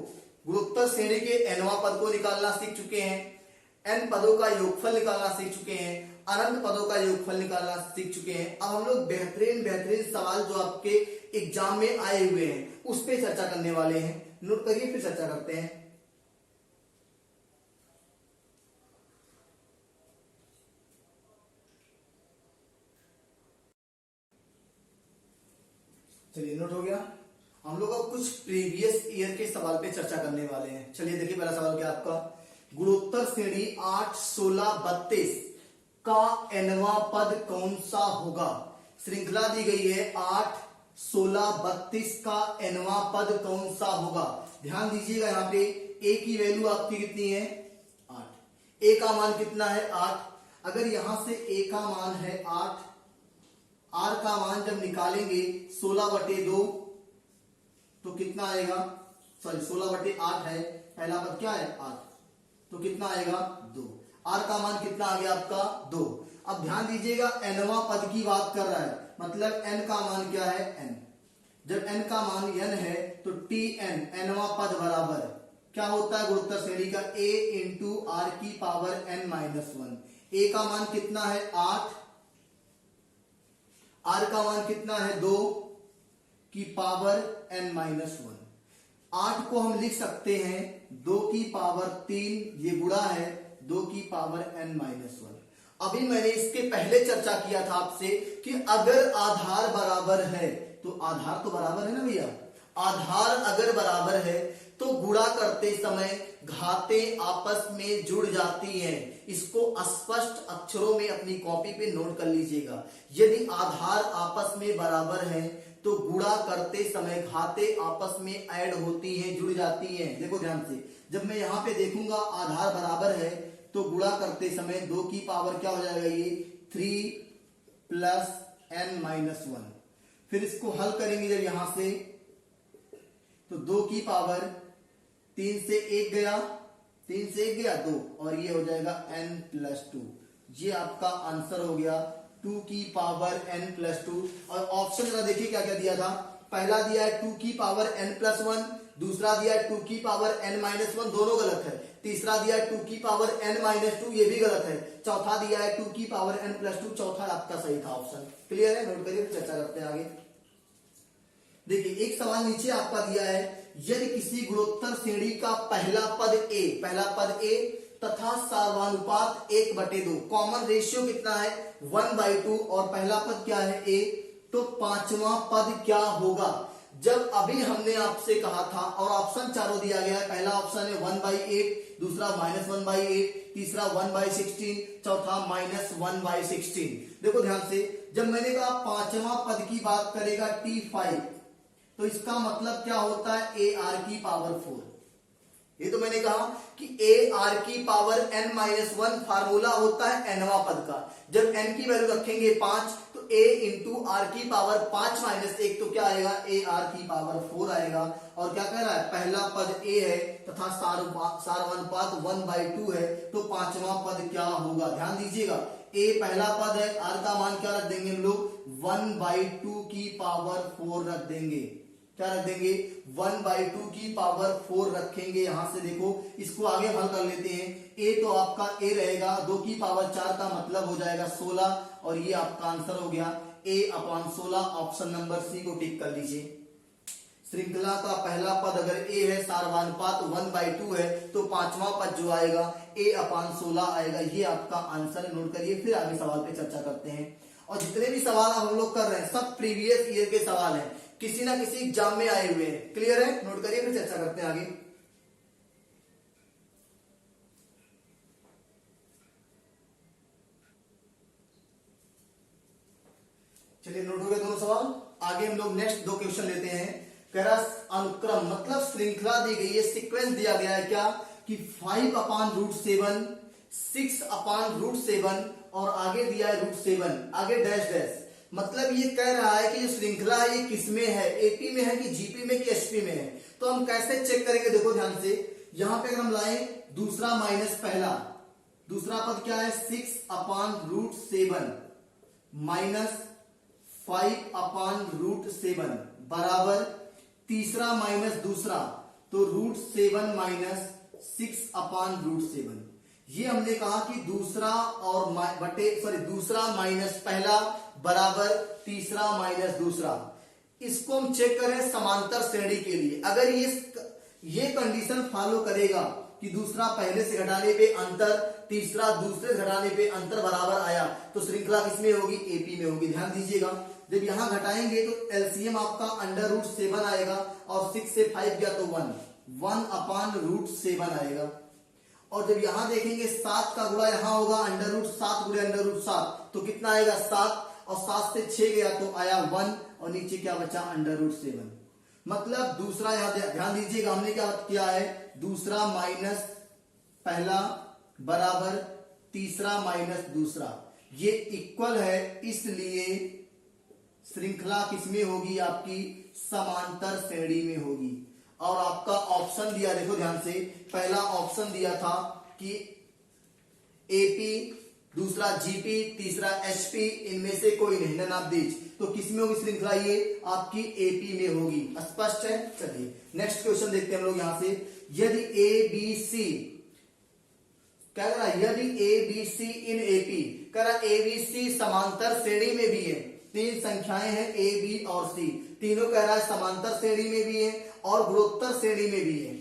गुणोत्तर श्रेणी के nवां पद को निकालना सीख चुके हैं, n पदों का योगफल निकालना सीख चुके हैं, अनंत पदों का योगफल निकालना सीख चुके हैं। अब हम लोग बेहतरीन सवाल जो आपके एग्जाम में आए हुए हैं उस पर चर्चा करने वाले हैं। नोट करिए, फिर चर्चा करते हैं। चलिए नोट हो गया। हम लोग अब कुछ प्रीवियस ईयर के सवाल पे चर्चा करने वाले हैं। चलिए देखिए पहला सवाल क्या आपका, गुणोत्तर श्रेणी 8, 16, 32 का nवां पद कौन सा होगा। श्रृंखला दी गई है 8, 16, 32 का nवां पद कौन सा होगा। ध्यान दीजिएगा यहाँ पे a की वैल्यू आपकी कितनी है 8, a का मान कितना है 8। अगर यहां से a का मान है 8, आर का मान जब निकालेंगे 16/2 तो कितना आएगा, सॉरी 16/8 है, पहला पद क्या है 8, तो कितना आएगा 2। आर का मान कितना आ गया आपका 2। अब ध्यान दीजिएगा nवां पद की बात कर रहा है, मतलब n का मान क्या है n। जब n का मान n है तो tn nवां पद बराबर क्या होता है गुणोत्तर श्रेणी का a इंटू आर की पावर n-1। a का मान कितना है 8, आर का मान कितना है 2 की पावर n-1। 8 को हम लिख सकते हैं 2 की पावर 3, ये गुणा है 2 की पावर n-1। अभी मैंने इसके पहले चर्चा किया था आपसे कि अगर आधार बराबर है तो आधार तो बराबर है ना भैया, आधार अगर बराबर है तो गुणा करते समय घातें आपस में जुड़ जाती हैं। इसको स्पष्ट अक्षरों में अपनी कॉपी पे नोट कर लीजिएगा। यदि आधार आपस में बराबर हैं तो गुणा करते समय घातें आपस में ऐड होती हैं, जुड़ जाती हैं। देखो ध्यान से, जब मैं यहाँ पे देखूंगा आधार बराबर है तो गुणा करते समय 2 की पावर क्या हो जाएगा ये 3 प्लस n-1। फिर इसको हल करेंगे जब यहां से तो 2 की पावर 3 से 1 गया, 3 से 1 गया 2 और ये हो जाएगा n+2। ये आपका आंसर हो गया 2 की पावर n+2। और ऑप्शन जरा देखिए क्या क्या दिया था। पहला दिया है 2 की पावर n+1, दूसरा दिया है 2 की पावर n-1, दोनों गलत है। तीसरा दिया है 2 की पावर n-2, ये भी गलत है। चौथा दिया है 2 की पावर n+2, चौथा आपका सही था ऑप्शन। क्लियर है, नोट करिए, चर्चा करते हैं आगे। देखिए एक सवाल नीचे आपका दिया है, यदि किसी गुणोत्तर श्रेणी का पहला पद ए तथा सार्वनुपात 1/2, कॉमन रेशियो कितना है 1/2 और पहला पद क्या है ए, तो पांचवा पद क्या होगा। जब अभी हमने आपसे कहा था और ऑप्शन चारों दिया गया है, पहला ऑप्शन है 1/8, दूसरा -1/8, तीसरा 1/16, चौथा -1/16। देखो ध्यान से, जब मैंने कहा पांचवा पद की बात करेगा T5, तो इसका मतलब क्या होता है AR⁴। ये तो मैंने कहा कि AR⁴n-1 फार्मूला होता है nवा पद का। जब n की वैल्यू रखेंगे 5 तो A × R⁵5-1 तो क्या आएगा AR⁴ आएगा। और क्या कह रहा है, पहला पद A है तथा सार्वनुपात 1/2 है, तो पांचवा पद क्या होगा। ध्यान दीजिएगा, A पहला पद है, R का मान क्या रख देंगे हम लोग 1/2 रख देंगे। क्या रख देंगे 1/2 रखेंगे। यहां से देखो इसको आगे हल कर लेते हैं। A तो आपका A रहेगा, 2⁴ का मतलब हो जाएगा 16 और ये आपका आंसर हो गया A/16। ऑप्शन नंबर सी को टिक कर लीजिए। श्रृंखला का पहला पद अगर A है, सार्वनुपात 1/2 है, तो पांचवा पद जो आएगा A/16 आएगा। ये आपका आंसर नोट करिए। फिर आगे सवाल पे चर्चा करते हैं। और जितने भी सवाल हम लोग कर रहे हैं सब प्रीवियस ईयर के सवाल हैं, किसी ना किसी एग्जाम में आए हुए हैं। क्लियर है, नोट करिए, फिर चर्चा करते हैं आगे। चलिए नोट हो गए दोनों सवाल। आगे हम लोग नेक्स्ट 2 क्वेश्चन लेते हैं। कह रहा अनुक्रम मतलब श्रृंखला दी गई है, सीक्वेंस दिया गया है क्या कि 5/√7, 6/√7 और आगे दिया है √7, आगे डैश डैश। मतलब ये कह रहा है कि जो श्रृंखला है ये किस में है, एपी में है कि जीपी में कि एचपी में है। तो हम कैसे चेक करेंगे, देखो ध्यान से, यहां पे अगर हम लाएं दूसरा माइनस पहला, दूसरा पद क्या है 6/√7 माइनस 5/√7 बराबर तीसरा माइनस दूसरा, तो √7 माइनस 6/√7। ये हमने कहा कि दूसरा और दूसरा माइनस पहला बराबर तीसरा माइनस दूसरा। इसको हम चेक करें समांतर श्रेणी के लिए। अगर ये कंडीशन फॉलो करेगा कि दूसरा पहले से घटाने पे अंतर, तीसरा दूसरे से घटाने पे अंतर बराबर आया, तो श्रृंखला किसमें होगी, एपी में होगी। ध्यान दीजिएगा, जब यहां घटाएंगे तो एलसीएम आपका √7 आएगा और 6 से 5 गया तो 1/√7 आएगा। और जब यहां देखेंगे 7 का गुणा यहां होगा √7 × √7, तो कितना आएगा 7, और 7 से 6 गया तो आया 1 और नीचे क्या बचा √7। मतलब दूसरा, यहां ध्यान दीजिएगा हमने क्या किया है, दूसरा माइनस पहला बराबर तीसरा माइनस दूसरा, ये इक्वल है, इसलिए श्रृंखला किसमें होगी, आपकी समांतर श्रेणी में होगी। और आपका ऑप्शन दिया, देखो ध्यान से, पहला ऑप्शन दिया था कि एपी, दूसरा जीपी, तीसरा एचपी, इनमें से कोई नहीं, नन ऑफ दीज। तो किसमें होगी श्रृंखला, ये आपकी एपी में होगी। स्पष्ट है। चलिए नेक्स्ट क्वेश्चन देखते हैं हम लोग यहां से। यदि ए बी सी, क्या कह रहा है, यदि A B C in AP, कह रहा ए बी सी समांतर श्रेणी में भी है। 3 संख्याएं हैं ए बी और सी, तीनों कह रहा है समांतर श्रेणी में भी है और गुणोत्तर श्रेणी में भी है।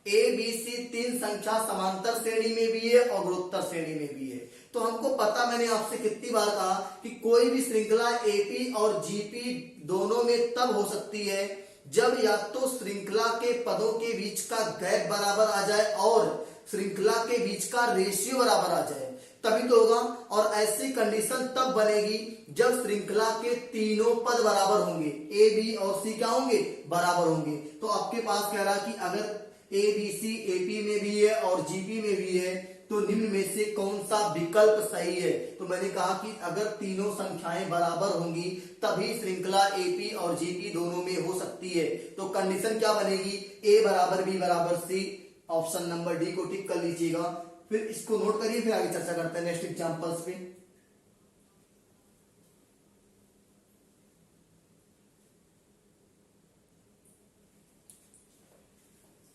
ए बी सी 3 संख्या समांतर श्रेणी में भी है और गुणोत्तर श्रेणी में भी है। तो हमको पता, मैंने आपसे कितनी बार कहा कि कोई भी श्रृंखला एपी और जीपी दोनों में तब हो सकती है जब या तो श्रृंखला के पदों के बीच का गैप बराबर आ जाए और श्रृंखला के बीच का रेशियो बराबर आ जाए, तभी तो होगा। और ऐसी कंडीशन तब बनेगी जब श्रृंखला के तीनों पद बराबर होंगे, ए बी और सी क्या होंगे, बराबर होंगे। तो आपके पास कह रहा कि अगर ए बी सी एपी में भी है और जीपी में भी है, तो निम्न में से कौन सा विकल्प सही है। तो मैंने कहा कि अगर तीनों संख्याएं बराबर होंगी तभी श्रृंखला एपी और जीपी दोनों में हो सकती है। तो कंडीशन क्या बनेगी, ए बराबर बी बराबर सी। ऑप्शन नंबर डी को टिक कर लीजिएगा। फिर इसको नोट करिए, फिर आगे चर्चा करते हैं नेक्स्ट एग्जांपल्स पे।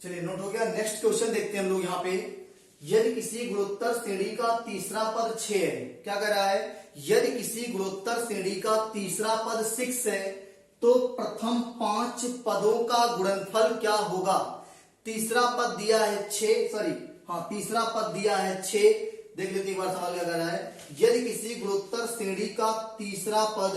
चलिए नोट हो गया। नेक्स्ट क्वेश्चन देखते हैं हम लोग यहाँ पे। यदि किसी गुणोत्तर श्रेणी का तीसरा पद 6 है, क्या कह रहा है, यदि किसी गुणोत्तर श्रेणी का तीसरा पद 6 है तो प्रथम 5 पदों का गुणनफल क्या होगा। तीसरा पद दिया है 6, तीसरा पद दिया है 6। देख लेते एक बार सवाल क्या कर रहा है। यदि किसी गुणोत्तर श्रेणी का तीसरा पद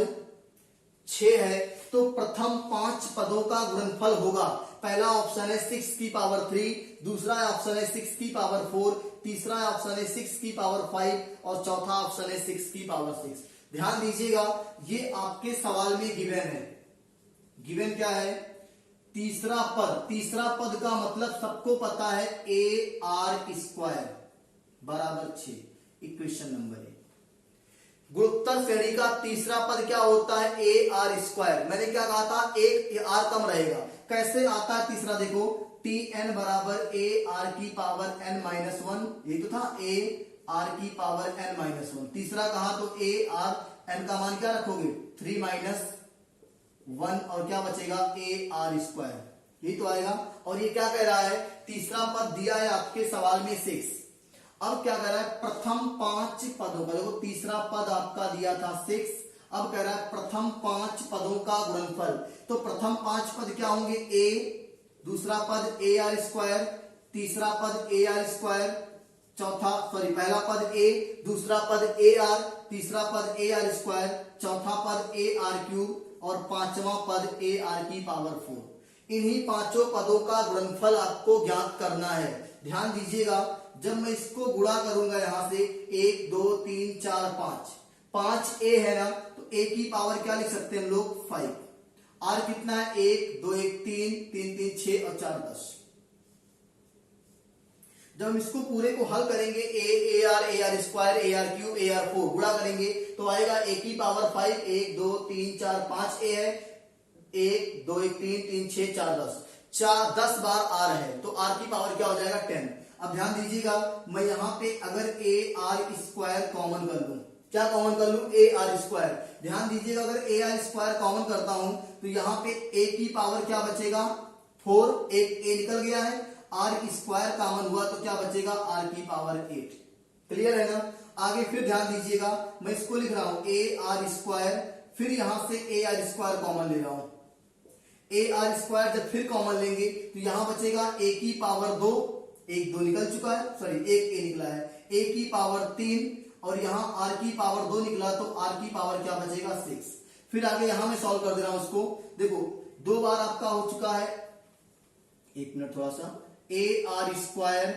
6 है तो प्रथम 5 पदों का गुणनफल होगा। पहला ऑप्शन है 6 की पावर 3, दूसरा ऑप्शन है 6 की पावर 4, तीसरा ऑप्शन है 6 की पावर 5 और चौथा ऑप्शन है 6 की पावर 6। ध्यान दीजिएगा, ये आपके सवाल में गिवन है। गिवन क्या है? तीसरा पद। तीसरा पद का मतलब सबको पता है AR² बराबर 6, इक्वेशन नंबर 1। गुणोत्तर श्रेणी का तीसरा पद क्या होता है? AR²। मैंने क्या कहा था? एक R कम रहेगा। कैसे आता है तीसरा? देखो, TN बराबर AR की पावर n-1, ये तो था AR की पावर n-1। तीसरा कहा तो AR, n का मान क्या रखोगे? 3 - 1 और क्या बचेगा? AR², यही तो आएगा। और ये क्या कह रहा है? तीसरा पद दिया है आपके सवाल में 6। अब क्या कह रहा है? प्रथम 5 पदों का, देखो तीसरा पद आपका दिया था 6, अब कह रहा है प्रथम 5 पदों का गुणनफल। तो प्रथम 5 पद क्या होंगे? A, दूसरा पद AR², तीसरा पद AR², पहला पद A, दूसरा पद AR, तीसरा पद AR², चौथा पद AR³ और पांचवा पद AR की पावर 4। इन्हीं पांचों पदों का गुणनफल आपको ज्ञात करना है। ध्यान दीजिएगा, जब मैं इसको गुणा करूंगा यहां से 1 2 3 4 5 A है ना, तो A की पावर क्या लिख सकते हैं हम लोग? 5। R कितना है? 1 2 1 3 3 3 6 और 4 10। जब हम इसको पूरे को हल करेंगे AR AR² AR³ AR4 गुणा करेंगे तो आएगा A की पावर 5, 1 2 3 4 5 A है, 1 2 1 3 3 6 4 10 बार R है, तो R की पावर क्या हो जाएगा? 10। अब ध्यान दीजिएगा, मैं यहां पे अगर AR² कॉमन कर लूं, क्या कॉमन कर लूं? AR²। ध्यान दीजिएगा, अगर AR² कॉमन करता हूं तो यहां पे A की पावर क्या बचेगा? 4, एक A निकल गया है, R² कॉमन हुआ तो क्या बचेगा? R की पावर 8। क्लियर है ना? आगे फिर ध्यान दीजिएगा, मैं इसको लिख रहा हूं AR², फिर यहां से AR² कॉमन ले रहा हूं। AR² जब फिर कॉमन लेंगे तो यहां बचेगा A की पावर 2, एक 2 निकल चुका है, एक A निकला है, A की पावर 3 और यहाँ R की पावर 2 निकला, तो R की पावर क्या बचेगा? 6। फिर आगे यहां मैं सॉल्व कर दे रहा हूं उसको। देखो 2 बार आपका हो चुका है, एक मिनट थोड़ा सा, AR²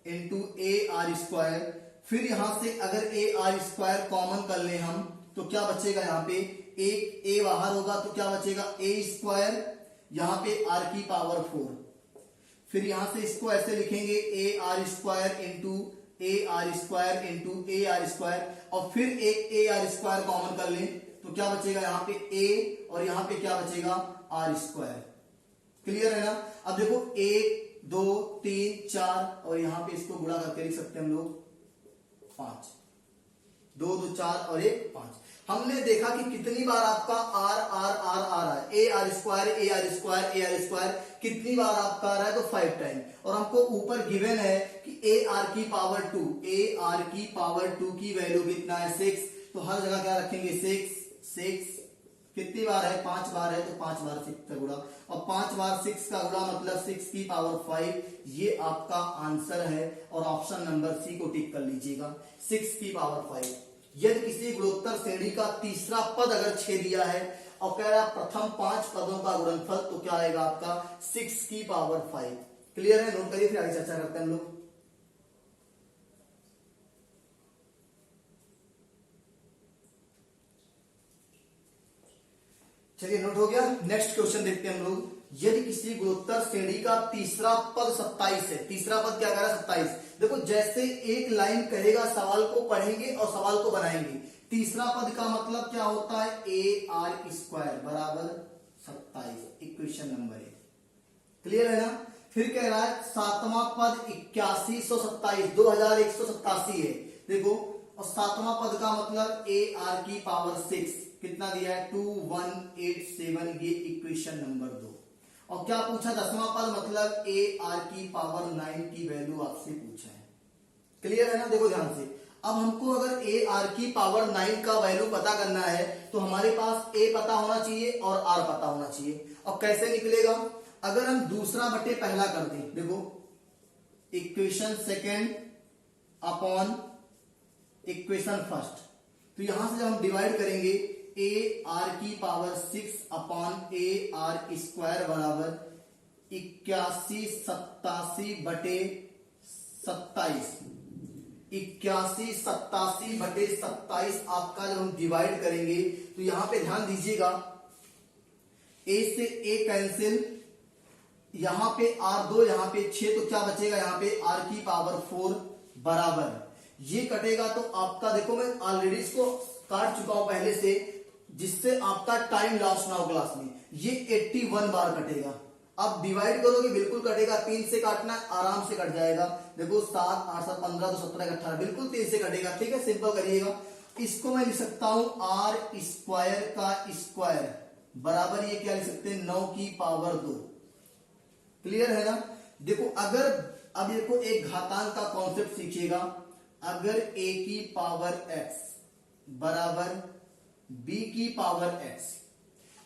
इंटू AR²। फिर यहां से अगर AR² कॉमन कर ले हम तो क्या बचेगा? यहाँ पे एक A बाहर होगा तो क्या बचेगा? A², यहाँ पे R की पावर 4। फिर यहां से इसको ऐसे लिखेंगे AR² into AR² into AR², और फिर एक AR² कॉमन कर लें तो क्या बचेगा? यहाँ पे A और यहाँ पे क्या बचेगा? R²। क्लियर है ना? अब देखो 1 2 3 4 और यहाँ पे इसको गुणा करके लिख सकते हैं हम लोग 5, 2 2 4 और 1 5। हमने देखा कि कितनी बार आपका R R R R है, AR² कितनी बार आपका आ रहा है? तो 5 टाइम। और हमको ऊपर गिवन है कि AR की पावर 2, AR की पावर 2 की वैल्यू कितना है? 6। तो हर जगह क्या रखेंगे? 6। कितनी बार है? 5 बार है, तो 5 बार 6 का गुणा, और 5 बार 6 का गुणा मतलब 6 की पावर 5। ये आपका आंसर है और ऑप्शन नंबर सी को टिक कर लीजिएगा, 6 की पावर 5। यदि किसी गुणोत्तर श्रेणी का तीसरा पद अगर 6 दिया है और कह रहा है प्रथम 5 पदों का गुणनफल, तो क्या आएगा आपका? 6 की पावर 5। क्लियर है? नोट करिए, फिर आगे चर्चा करते हैं हम लोग। चलिए, नोट हो गया। नेक्स्ट क्वेश्चन देखते हैं हम लोग। यदि किसी गुणोत्तर श्रेणी का तीसरा पद 27 है, तीसरा पद क्या कह रहा है? 27। देखो जैसे एक लाइन कहेगा, सवाल को पढ़ेंगे और सवाल को बनाएंगे। तीसरा पद का मतलब क्या होता है? AR² बराबर 27, इक्वेशन नंबर 1। क्लियर है ना? फिर कह रहा है सातवां पद 8127, 2187 है। देखो, और सातवां पद का मतलब AR की पावर 6 कितना दिया है? 2187, ये इक्वेशन नंबर 2। और क्या पूछा? 10वां पद मतलब AR की पावर 9 की वैल्यू आपसे पूछा है। क्लियर है ना? देखो ध्यान से, अब हमको अगर ए आर की पावर 9 का वैल्यू पता करना है तो हमारे पास ए पता होना चाहिए और आर पता होना चाहिए। अब कैसे निकलेगा, अगर हम दूसरा बटे पहला कर दें, देखो equation second upon equation first, तो यहां से जब हम डिवाइड करेंगे ए आर की power 6 upon A R square बराबर 81 87 बटे 27, 81 87 बटे 27 आपका जब हम डिवाइड करेंगे तो यहां पे ध्यान दीजिएगा, ए से ए कैंसिल, यहां पे आर 2 यहां पे 6, तो क्या बचेगा यहाँ पे आर की पावर 4 बराबर, ये कटेगा तो आपका देखो मैं ऑलरेडी इसको काट चुका हूं पहले से, जिससे आपका टाइम लॉस ना हो क्लास में, ये 81 बार कटेगा। अब डिवाइड करोगे बिल्कुल कटेगा, 3 से काटना आराम से कट जाएगा, देखो 7 8 7 15 तो 17 18 बिल्कुल 3 से कटेगा, ठीक है, सिंपल करिएगा। इसको मैं लिख सकता हूं आर स्क्वायर का स्क्वायर बराबर, ये क्या लिख सकते हैं 9 की पावर 2, क्लियर है ना। देखो अगर अब देखो एक घातांक का कॉन्सेप्ट सीखिएगा, अगर a की पावर x बराबर b की पावर x,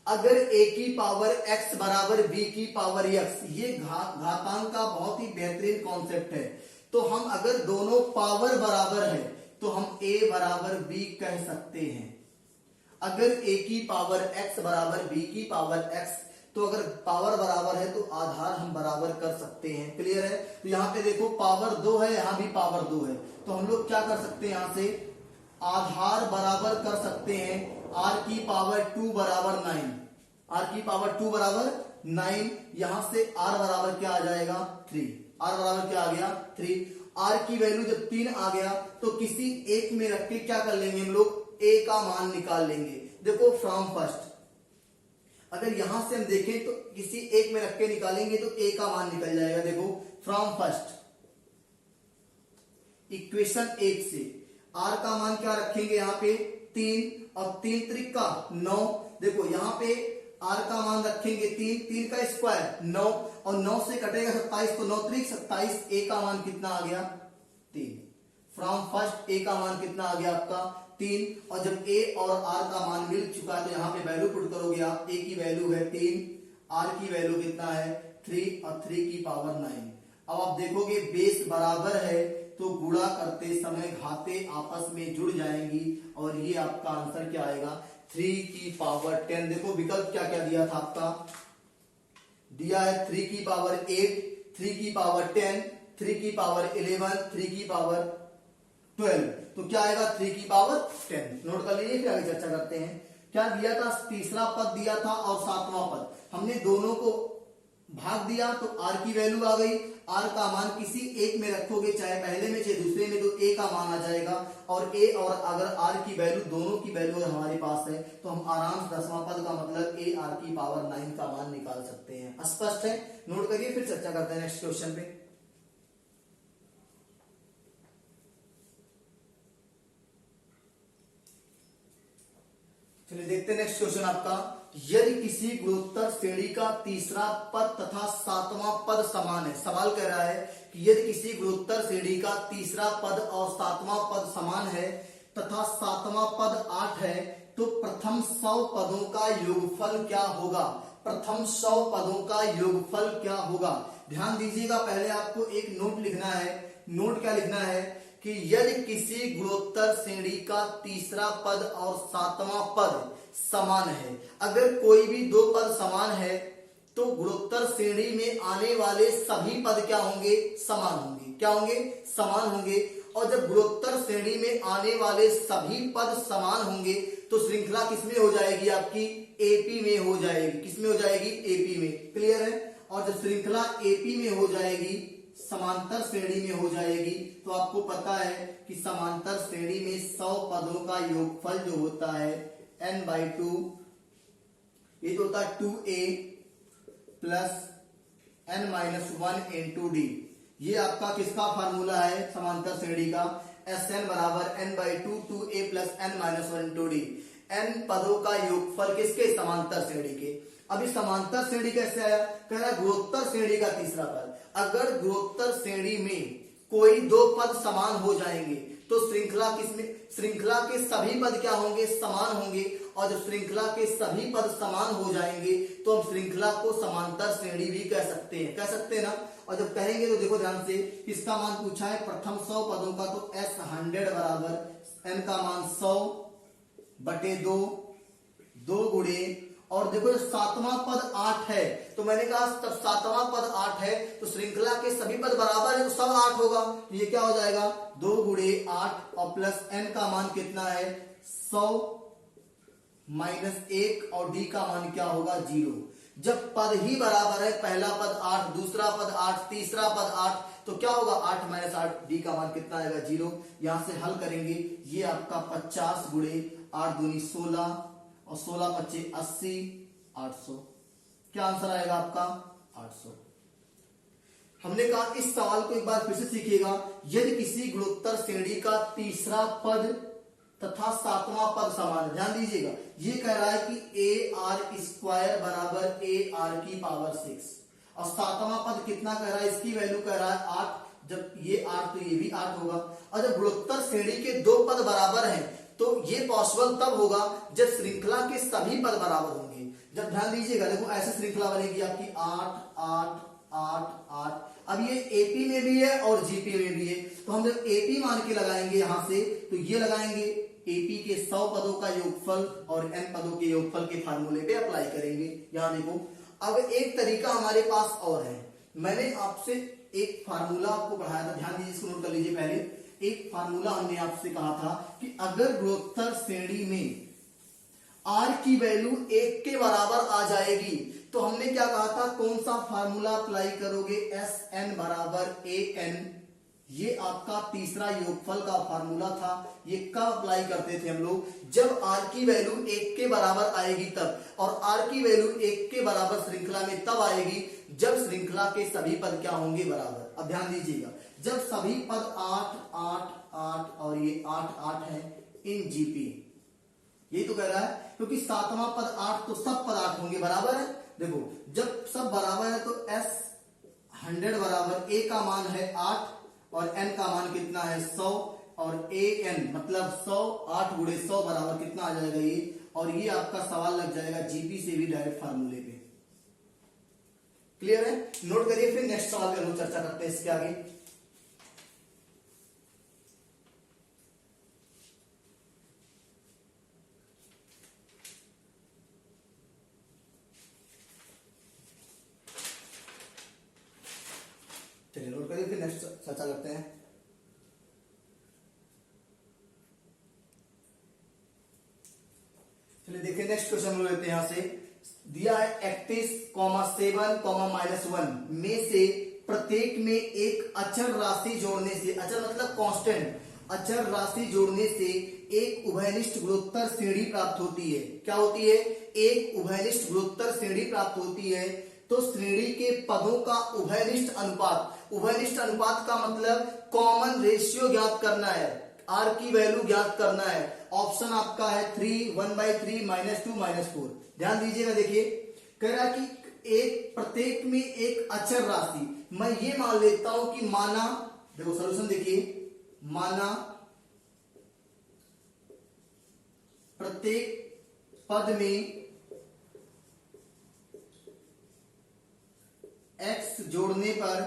अगर a की पावर x बराबर b की पावर x, ये घातांक का बहुत ही बेहतरीन कॉन्सेप्ट है। तो हम अगर दोनों पावर बराबर है तो हम a बराबर b कह सकते हैं। अगर a की पावर x बराबर b की पावर x, तो अगर पावर बराबर है तो आधार हम बराबर कर सकते हैं, क्लियर है। तो यहाँ पे देखो पावर 2 है, यहाँ भी पावर 2 है, तो हम लोग क्या कर सकते हैं, यहाँ से आधार बराबर कर सकते हैं। आर की पावर 2 बराबर 9, आर की पावर 2 बराबर 9, यहां से आर बराबर क्या आ जाएगा 3, आर बराबर क्या आ गया 3। आर की वैल्यू जब 3 आ गया तो किसी एक में रख के क्या कर लेंगे हम लोग, ए का मान निकाल लेंगे। देखो फ्रॉम फर्स्ट, अगर यहां से हम देखें तो किसी एक में रख के निकालेंगे तो ए का मान निकल जाएगा। देखो फ्रॉम फर्स्ट इक्वेशन 1 से आर का मान क्या रखेंगे, यहाँ पे 3 और 3 त्रिक का 9, देखो यहाँ पे आर का मान रखेंगे 3, 3 का स्क्वायर 9 और 9 से कटेगा 27, तो 9 त्रिक 27, ए का मान कितना आ गया 3। फ्रॉम फर्स्ट ए का मान कितना आ गया आपका 3, और जब ए और आर का मान मिल चुका है तो यहाँ पे वैल्यू पुट करोगे आप, ए की वैल्यू है 3, आर की वैल्यू कितना है 3 और 3 की पावर 9। अब आप देखोगे बेस बराबर है तो गुणा करते समय घाते आपस में जुड़ जाएंगी और ये आपका आंसर क्या आएगा 3 की पावर 10। देखो विकल्प क्या क्या दिया था आपका, दिया है 3 की पावर 8, 3 की पावर 10, 3 की पावर 11, 3 की पावर 12, तो क्या आएगा 3 की पावर 10। नोट कर लीजिए, फिर आगे चर्चा करते हैं। क्या दिया था, तीसरा पद दिया था और 7वां पद, हमने दोनों को भाग दिया तो आर की वैल्यू आ गई। आर का मान किसी एक में रखोगे, चाहे पहले में चाहे दूसरे में, तो ए का मान आ जाएगा। और ए और अगर आर की वैल्यू, दोनों की वैल्यू अगर हमारे पास है तो हम आराम से 10वां पद का मतलब ए आर की पावर 9 का मान निकाल सकते हैं। स्पष्ट है, नोट करिए, फिर चर्चा करते हैं नेक्स्ट क्वेश्चन पे। चलिए देखते हैं नेक्स्ट क्वेश्चन आपका, यदि किसी गुणोत्तर श्रेणी का तीसरा पद तथा 7वां पद समान है। सवाल कह रहा है कि यदि किसी गुणोत्तर श्रेणी का तीसरा पद और 7वां पद समान है तथा 7वां पद 8 है तो प्रथम 100 पदों का योगफल क्या होगा। प्रथम 100 पदों का योगफल क्या होगा। ध्यान दीजिएगा, पहले आपको एक नोट लिखना है। नोट क्या लिखना है कि यदि किसी गुणोत्तर श्रेणी का तीसरा पद और 7वां पद समान है, अगर कोई भी दो पद समान है तो गुणोत्तर श्रेणी में आने वाले सभी पद क्या होंगे, समान होंगे। क्या होंगे, समान होंगे। और जब गुणोत्तर श्रेणी में आने वाले सभी पद समान होंगे तो श्रृंखला किसमें हो जाएगी, आपकी एपी में हो जाएगी। किसमें हो जाएगी, एपी में, क्लियर है। और जब श्रृंखला एपी में हो जाएगी, समांतर श्रेणी में हो जाएगी, तो आपको पता है कि समांतर श्रेणी में 100 पदों का योगफल जो होता है n/2, ये तो होता है 2a plus n-1 into d। ये आपका किसका फार्मूला है, समांतर श्रेणी का। Sn बराबर n/2 2a plus n-1 into d। n पदों का योगफल किसके, समांतर श्रेणी के। अभी समांतर श्रेणी कैसे आया, कह रहा है गुणोत्तर श्रेणी का तीसरा पद। अगर गुणोत्तर श्रेणी में कोई दो पद समान हो जाएंगे तो श्रृंखला के सभी पद क्या होंगे, समान होंगे। और जब श्रृंखला के सभी पद समान हो जाएंगे तो हम श्रृंखला को समांतर श्रेणी भी कह सकते हैं ना। और जब कहेंगे तो देखो ध्यान से, किसका मान पूछा है, प्रथम 100 पदों का, तो S100 बराबर n का मान 100/2, 2 गुणे, और देखो सातवां पद 8 है, तो मैंने कहा तब सातवां पद 8 है तो श्रृंखला के सभी पद बराबर है तो सब 8 होगा। ये क्या हो जाएगा, 2 गुणे 8 और प्लस n का मान कितना है 100 - 1 और d का मान क्या होगा 0। जब पद ही बराबर है, पहला पद 8, दूसरा पद 8, तीसरा पद 8, तो क्या होगा 8 - 8, d का मान कितना आएगा 0। यहां से हल करेंगे, ये आपका 50 गुणे 8 दूनी 16 और 16 × 25 80, 800। क्या आंसर आएगा आपका 800। हमने कहा इस सवाल को एक बार फिर से सीखिएगा। यदि किसी गुणोत्तर श्रेणी का तीसरा पद तथा सातवां पद समान, ध्यान दीजिएगा, ये कह रहा है कि AR² बराबर AR⁴ और सातवां पद कितना कह रहा है, इसकी वैल्यू कह रहा है 8। जब ये 8 तो ये भी 8 होगा। और जब गुणोत्तर श्रेणी के 2 पद बराबर हैं तो ये पॉसिबल तब होगा जब श्रृंखला के सभी पद बराबर होंगे। जब ध्यान दीजिएगा, देखो ऐसे श्रृंखला बनेगी आपकी 8 8 8 8। अब ये एपी में भी है और जीपी में भी है, तो हम जब एपी मान के लगाएंगे यहां से, तो ये लगाएंगे एपी के 100 पदों का योगफल और n पदों के योगफल के फार्मूले पे अप्लाई करेंगे। यहां देखो, अब एक तरीका हमारे पास और है। मैंने आपसे एक फार्मूला आपको पढ़ाया था, ध्यान दीजिए, इसको नोट कर लीजिए। पहले एक फार्मूला हमने आपसे कहा था कि अगर गुणोत्तर श्रेणी में r की वैल्यू 1 के बराबर आ जाएगी तो हमने क्या कहा था, कौन सा फार्मूला अप्लाई करोगे, Sn बराबर An। ये आपका तीसरा योगफल का फार्मूला था। ये कब अप्लाई करते थे हम लोग, जब r की वैल्यू 1 के बराबर आएगी तब। और r की वैल्यू 1 के बराबर श्रृंखला में तब आएगी जब श्रृंखला के सभी पद क्या होंगे, बराबर। अब ध्यान दीजिएगा, जब सभी पद 8 8 8 और ये 8 8 है इन जीपी, यही तो कह रहा है, क्योंकि सातवां पद 8 तो सब पद 8 होंगे, बराबर है। देखो जब सब बराबर है तो S100 बराबर A का मान है 8 और n का मान कितना है 100 और AN मतलब 100, 8 गुणे 100 बराबर कितना आ जाएगा ये, और ये आपका सवाल लग जाएगा जीपी से भी डायरेक्ट फार्मूले पे। क्लियर है, नोट करिए, फिर नेक्स्ट सवाल पे हम चर्चा करते हैं इसके आगे। चलिए नोट करिए, फिर नेक्स्ट चर्चा करते हैं। चलिए देखिए, नेक्स्ट क्वेश्चन हम लेते हैं। यहां से दिया है 31, 7, -1 में से प्रत्येक में एक अचर राशि जोड़ने से, अचर मतलब कांस्टेंट, अचर राशि जोड़ने से एक उभयनिष्ठ गुणोत्तर श्रेणी प्राप्त होती है। क्या होती है, एक उभयनिष्ठ गुणोत्तर श्रेणी प्राप्त होती है। तो श्रेणी के पदों का उभयनिष्ठ अनुपात, उभयनिष्ठ अनुपात का मतलब कॉमन रेशियो ज्ञात करना है, r की वैल्यू ज्ञात करना है। ऑप्शन आपका है 3, 1/3, -2, -4। ध्यान दीजिएगा, देखिए कह रहा है कि एक प्रत्येक में एक अचर राशि, मैं ये मान लेता हूं कि माना, देखो सॉल्यूशन देखिए, माना प्रत्येक पद में x जोड़ने पर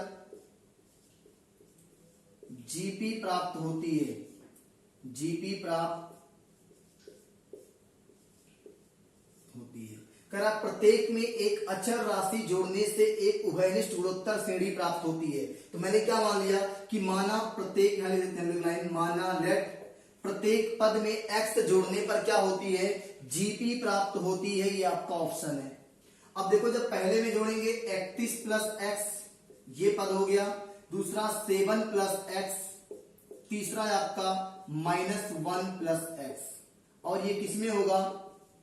जीपी प्राप्त होती है, जीपी प्राप्त होती है। कह रहा प्रत्येक में एक अचर राशि जोड़ने से एक उभयनिष्ठ गुणोत्तर श्रेणी प्राप्त होती है। तो मैंने क्या मान लिया कि माना प्रत्येक, लाइन माना लेट प्रत्येक पद में x जोड़ने पर क्या होती है, जीपी प्राप्त होती है। ये आपका ऑप्शन है। अब देखो, जब पहले में जोड़ेंगे 31 + x ये पद हो गया, दूसरा 7 + x, तीसरा आपका -1 + x, और ये किसमें होगा,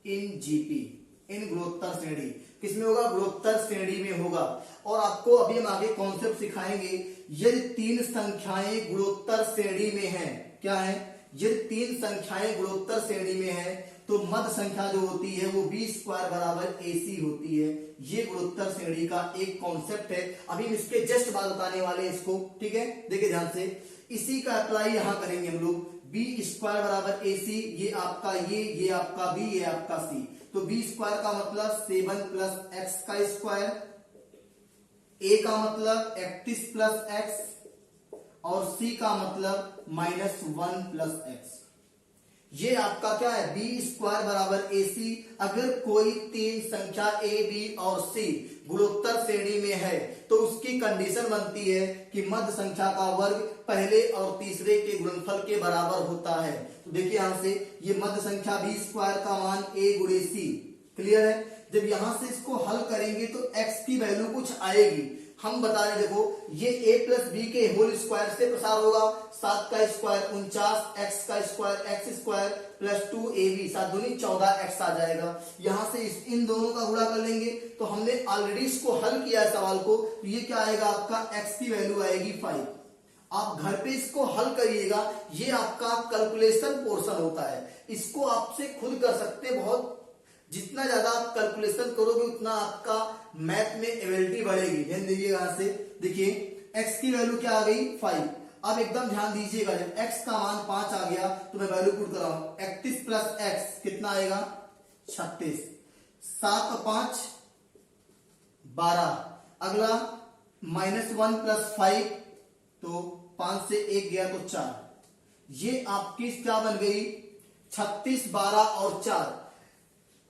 इन जीपी, इन गुणोत्तर श्रेणी। किसमें होगा, गुणोत्तर श्रेणी में होगा। और आपको अभी हम आगे कॉन्सेप्ट सिखाएंगे, यदि 3 संख्याएं गुणोत्तर श्रेणी में हैं, क्या है, यदि 3 संख्याएं गुणोत्तर श्रेणी में है तो मध्य संख्या जो होती है वो बी स्क्वायर बराबर AC होती है। ये गुणोत्तर श्रेणी का एक कॉन्सेप्ट है। अभी हम इसके जस्ट बाद बताने वाले हैं इसको, ठीक है, देखिए ध्यान से। इसी का अप्लाई यहां करेंगे हम लोग। बी स्क्वायर बराबर AC, ये आपका ये आपका बी, ये आपका सी। तो बी स्क्वायर का मतलब 7 प्लस एक्स का स्क्वायर, ए का मतलब 31 प्लस एक्स, और सी का मतलब -1 प्लस एक्स। ये आपका क्या है, बी स्क्वायर बराबर AC। अगर कोई तीन संख्या A, B और C गुणोत्तर श्रेणी में है तो उसकी कंडीशन बनती है कि मध्य संख्या का वर्ग पहले और तीसरे के गुणनफल के बराबर होता है। तो देखिए यहां से ये मध्य संख्या बी स्क्वायर का मान A गुणे C, क्लियर है। जब यहां से इसको हल करेंगे तो x की वैल्यू कुछ आएगी। हम बता रहे, देखो ये a प्लस बी के होल स्क्वायर से प्रसार होगा। 7 का स्क्वायर 49, x का square x square plus 2ab, 7 दूनी 14x आ जाएगा। यहां से इन दोनों का गुणा कर लेंगे तो हमने ऑलरेडी इसको हल किया है सवाल को। तो ये क्या आएगा आपका, x की वैल्यू आएगी 5। आप घर पे इसको हल करिएगा, ये आपका कैलकुलेशन पोर्शन होता है। इसको आपसे खुद कर सकते हैं। बहुत जितना ज्यादा आप कैलकुलेशन करोगे उतना आपका मैथ में एबिलिटी बढ़ेगी। ध्यान दीजिएगा यहां से, देखिए x की वैल्यू क्या आ गई 5। अब एकदम ध्यान दीजिएगा, जब x का मान 5 आ गया तो मैं वैल्यू पुट कर रहा हूं। 31 प्लस x कितना आएगा 36, 7 और 5 12। अगला -1 प्लस 5, तो 5 से 1 गया तो 4। ये आपकी क्या बन गई 36, 12 और 4।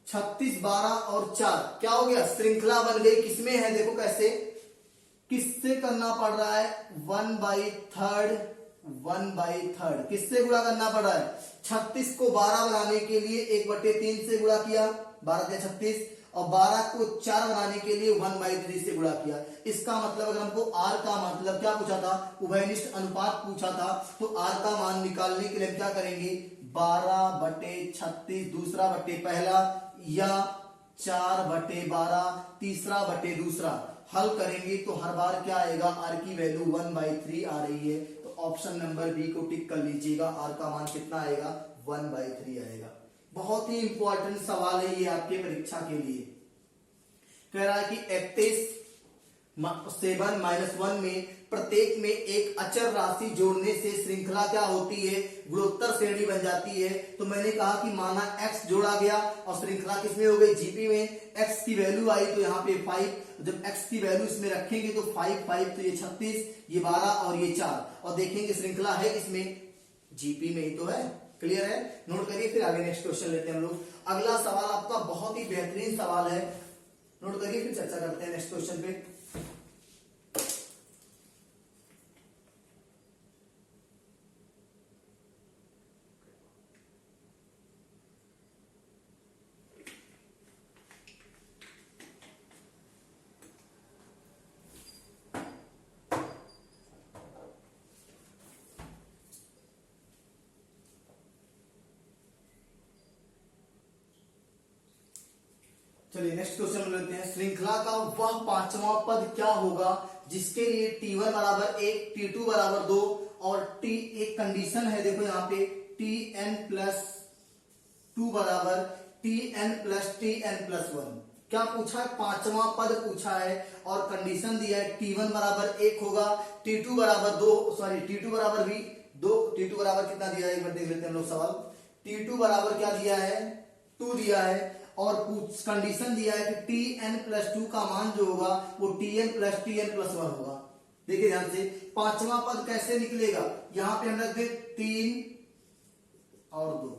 36, 12 और 4 क्या हो गया, श्रृंखला बन गई। किसमें है, देखो कैसे, किससे करना पड़ रहा है, 1/3, 1/3 किससे गुणा करना पड़ रहा है। 36 को 12 बनाने के लिए 1/3 से गुणा किया, 12 या 36, और 12 को 4 बनाने के लिए 1/3 से गुणा किया। इसका मतलब अगर हमको r का मतलब क्या पूछा था, उभयनिष्ठ अनुपात पूछा था, तो r का मान निकालने के लिए हम क्या करेंगे, 12/36 दूसरा बटे पहला, या 4/12 तीसरा बटे दूसरा। हल करेंगे तो हर बार क्या आएगा, r की वैल्यू 1/3 आ रही है। तो ऑप्शन नंबर बी को टिक कर लीजिएगा। r का मान कितना आएगा, 1/3 आएगा। बहुत ही इंपॉर्टेंट सवाल है ये आपके परीक्षा के लिए। कह रहा है कि 31 7 -1 में प्रत्येक में एक अचर राशि जोड़ने से श्रृंखला क्या होती है, गुणोत्तर श्रेणी बन जाती है। तो मैंने कहा कि माना x जोड़ा गया और श्रृंखला किसमें हो गई, जीपी में। x की वैल्यू आई तो यहाँ पे 5, जब x की वैल्यू इसमें रखेंगे तो 5 5, तो ये 36, ये 12 और ये 4, और देखेंगे श्रृंखला है किसमें, जीपी में ही तो है। क्लियर है, नोट करिए, फिर आगे नेक्स्ट क्वेश्चन लेते हैं हम लोग। अगला सवाल आपका बहुत ही बेहतरीन सवाल है, नोट करिए, फिर चर्चा करते हैं नेक्स्ट क्वेश्चन पे। चलिए नेक्स्ट क्वेश्चन लेते हैं। श्रृंखला का वह पांचवा पद क्या होगा जिसके लिए t1 बराबर 1, t2 बराबर 2 और t एक कंडीशन है, देखो यहाँ पे tn प्लस 2 बराबर tn प्लस tn प्लस 1। क्या पूछा है, पांचवा पद पूछा है और कंडीशन दिया है t1 बराबर 1 होगा, t2 बराबर 2, सॉरी t2 बराबर भी 2, t2 बराबर कितना दिया है एक बार देख लेते हैं हम लोग सवाल। t2 बराबर क्या दिया है, 2 दिया है, और कंडीशन दिया है कि tn प्लस 2 का मान जो होगा वो tn प्लस 1 होगा। देखिए ध्यान से, पांचवा पद कैसे निकलेगा, यहां पे हम रख दे 3 और 2।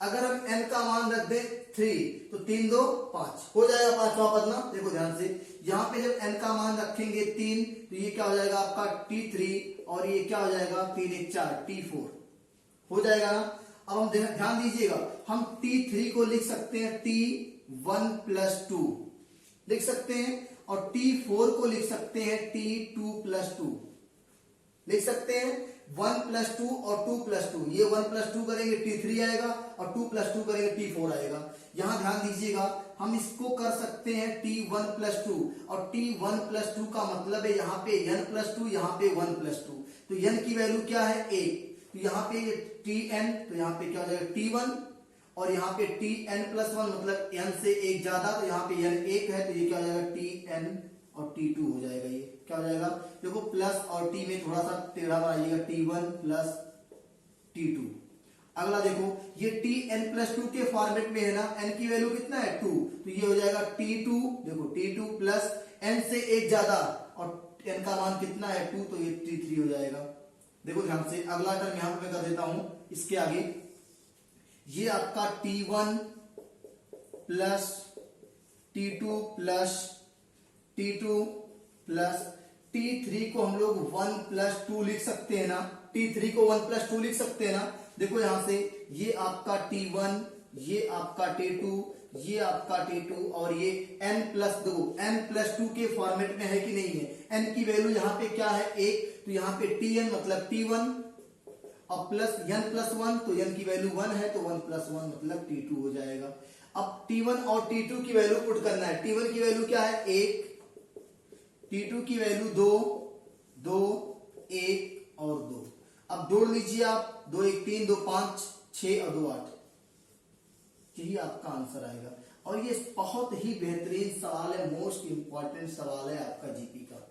अगर हम n का मान रख दे 3 तो 3 2 5 हो जाएगा पांचवा पद ना। देखो ध्यान से, यहाँ पे जब n का मान रखेंगे 3 तो ये क्या हो जाएगा आपका t3, और ये क्या हो जाएगा 3 1 4 t4 हो जाएगा ना। अब हम ध्यान दीजिएगा, हम t3 को लिख सकते हैं t1 प्लस 2 लिख सकते हैं, और t4 को लिख सकते हैं t2 प्लस 2 लिख सकते हैं। 1 प्लस 2 और 2 प्लस 2, ये 1 प्लस 2 करेंगे t3 आएगा, और 2 प्लस 2 करेंगे t4 आएगा। यहां ध्यान दीजिएगा, हम इसको कर सकते हैं t1 प्लस 2, और t1 प्लस 2 का मतलब है यहाँ पे n प्लस 2, यहाँ पे 1 प्लस 2, तो n की वैल्यू क्या है 1, तो यहाँ पे tn, तो यहाँ पे क्या हो जाएगा t1, और यहाँ पे टी एन प्लस वन मतलब एन से एक ज्यादा, तो यहाँ पे एन एक है तो ये क्या हो जाएगा टी एन और टी टू हो जाएगा। ये क्या हो जाएगा, देखो प्लस और टी में थोड़ा सा टेढ़ा बनाइएगा, T one plus T two. अगला देखो ये टी एन प्लस टू के फॉर्मेट में है ना, एन की वैल्यू कितना है 2, तो ये हो जाएगा टी टू, देखो टी टू प्लस एन से एक ज्यादा और एन का मान कितना है 2, तो ये टी थ्री हो जाएगा। देखो ध्यान से अगला टर्म यहां पर मैं कर देता हूं, इसके आगे ये आपका T1 plus T2 plus T2 plus T3 को हम लोग 1 प्लस 2 लिख सकते हैं ना, T3 को 1 प्लस 2 लिख सकते हैं ना। देखो यहां से ये आपका T1, ये आपका T2, ये आपका T2 और ये n प्लस 2, n प्लस 2 के फॉर्मेट में है कि नहीं है। n की वैल्यू यहाँ पे क्या है 1, तो यहाँ पे Tn मतलब T1 और प्लस n प्लस 1, तो n की वैल्यू 1 है तो 1 प्लस 1 मतलब T2 हो जाएगा। अब T1 और T2 की वैल्यू पुट करना है। T1 की वैल्यू क्या है 1, T2 की वैल्यू 2, 2, 1 और 2। अब जोड़ लीजिए आप, 2 1 3, 2 5 6 और 2 8, यही आपका आंसर आएगा। और ये बहुत ही बेहतरीन सवाल है, मोस्ट इंपॉर्टेंट सवाल है आपका जीपी का।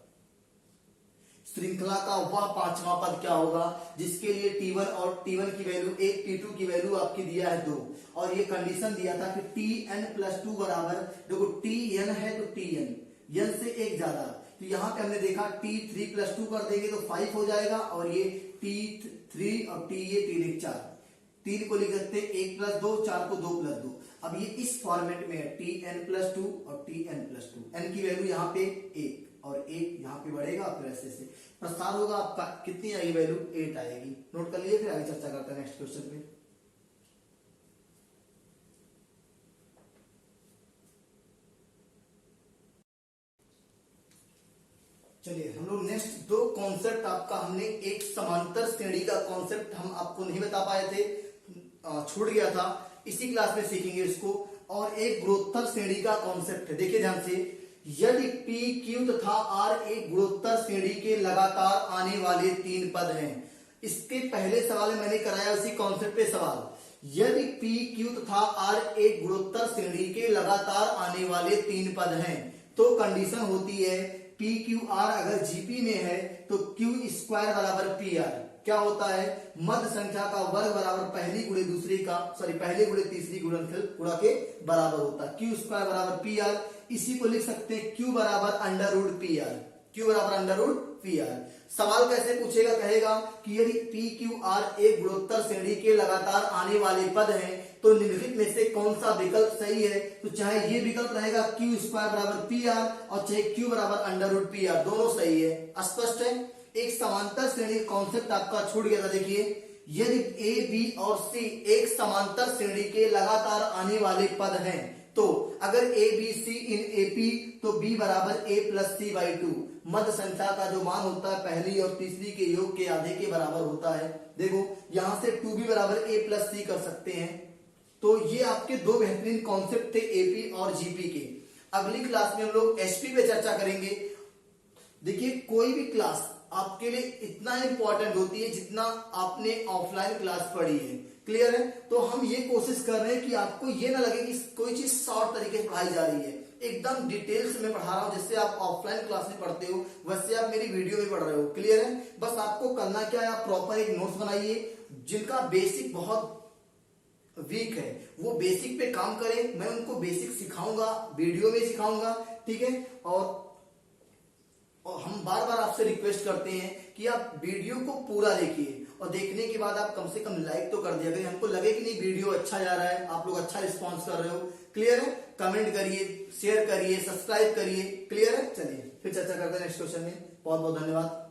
श्रृंखला का वह पांचवा पद क्या होगा जिसके लिए T1 और T1 की वैल्यू 1, T2 की वैल्यू आपकी दिया है 2 और ये कंडीशन दिया था कि Tn प्लस 2 बराबर, देखो Tn है तो Tn, n से एक ज्यादा, तो यहाँ पे हमने देखा T3 प्लस 2 कर देंगे तो 5 हो जाएगा और ये T3 और T ये 3 1 4, 3 को लिख सकते हैं 1 प्लस 2, 4 को 2 प्लस 2। अब ये इस फॉर्मेट में है Tn प्लस 2 और Tn प्लस 2, n की वैल्यू यहाँ पे 1 और 1 यहाँ पे बढ़ेगा, फिर ऐसे से प्रसार होगा आपका, कितनी आएगी वैल्यू 8 आएगी। नोट कर लीजिए, फिर आगे चर्चा करते हैं नेक्स्ट क्वेश्चन पे। चलिए हम लोग नेक्स्ट दो कॉन्सेप्ट आपका, हमने एक समांतर श्रेणी का कॉन्सेप्ट हम आपको नहीं बता पाए थे, छूट गया था, इसी क्लास में सीखेंगे इसको। और एक गुणोत्तर श्रेणी का कॉन्सेप्ट है, देखिए ध्यान से, यदि P, Q तथा R एक गुणोत्तर श्रेणी के लगातार आने वाले 3 पद हैं। इसके पहले सवाल में मैंने कराया उसी कॉन्सेप्ट पे सवाल, यदि P, Q तथा R एक गुणोत्तर श्रेणी के लगातार आने वाले 3 पद हैं तो कंडीशन होती है P, Q, R अगर GP में है तो Q स्क्वायर बराबर PR, क्या होता है मध्य संख्या का वर्ग बराबर पहली गुणे दूसरी का, पहले गुणे तीसरी गुणा के बराबर होता है। Q स्क्वायर बराबर PR, इसी को लिख सकते हैं Q बराबर अंडर रूट PR, Q बराबर अंडर रूट PR। सवाल कैसे पूछेगा, कहेगा कि यदि P, Q, R एक गुणोत्तर श्रेणी के लगातार आने वाले पद हैं तो निम्नलिखित में से कौन सा विकल्प सही है। तो चाहे ये विकल्प रहेगा Q स्क्वायर बराबर PR और चाहे Q बराबर अंडर रूट PR, दोनों सही है। स्पष्ट है, एक समांतर श्रेणी कॉन्सेप्ट आपका छूट गया था। देखिए यदि A, B और C एक समांतर श्रेणी के लगातार आने वाले पद हैं तो अगर A, B, C in AP तो B बराबर A प्लस C बाई 2, मध्य संख्या का जो मान होता है पहली और तीसरी के योग के आधे के बराबर होता है। देखो यहां से 2B बराबर A प्लस C कर सकते हैं। तो ये आपके दो बेहतरीन कॉन्सेप्ट थे AP और GP के। अगली क्लास में हम लोग HP पे चर्चा करेंगे। देखिए कोई भी क्लास आपके लिए इतना इंपॉर्टेंट होती है जितना आपने ऑफलाइन क्लास पढ़ी है, क्लियर है। तो हम ये कोशिश कर रहे हैं कि आपको ये ना लगे कि कोई चीज शॉर्ट तरीके से पढ़ाई जा रही है, एकदम डिटेल से मैं पढ़ा रहा हूं, जैसे आप ऑफलाइन क्लास में पढ़ते हो वैसे आप मेरी वीडियो में पढ़ रहे हो, क्लियर है। बस आपको करना क्या है, आप प्रॉपर एक नोट्स बनाइए, जिनका बेसिक बहुत वीक है वो बेसिक पे काम करें, मैं उनको बेसिक सिखाऊंगा, वीडियो में सिखाऊंगा, ठीक है। और हम बार बार आपसे रिक्वेस्ट करते हैं कि आप वीडियो को पूरा देखिए और देखने के बाद आप कम से कम लाइक तो कर दिया करिए, हमको लगे कि नहीं वीडियो अच्छा जा रहा है, आप लोग अच्छा रिस्पांस कर रहे हो, क्लियर है। कमेंट करिए, शेयर करिए, सब्सक्राइब करिए, क्लियर है। चलिए फिर चर्चा करते हैं नेक्स्ट क्वेश्चन में। बहुत बहुत धन्यवाद।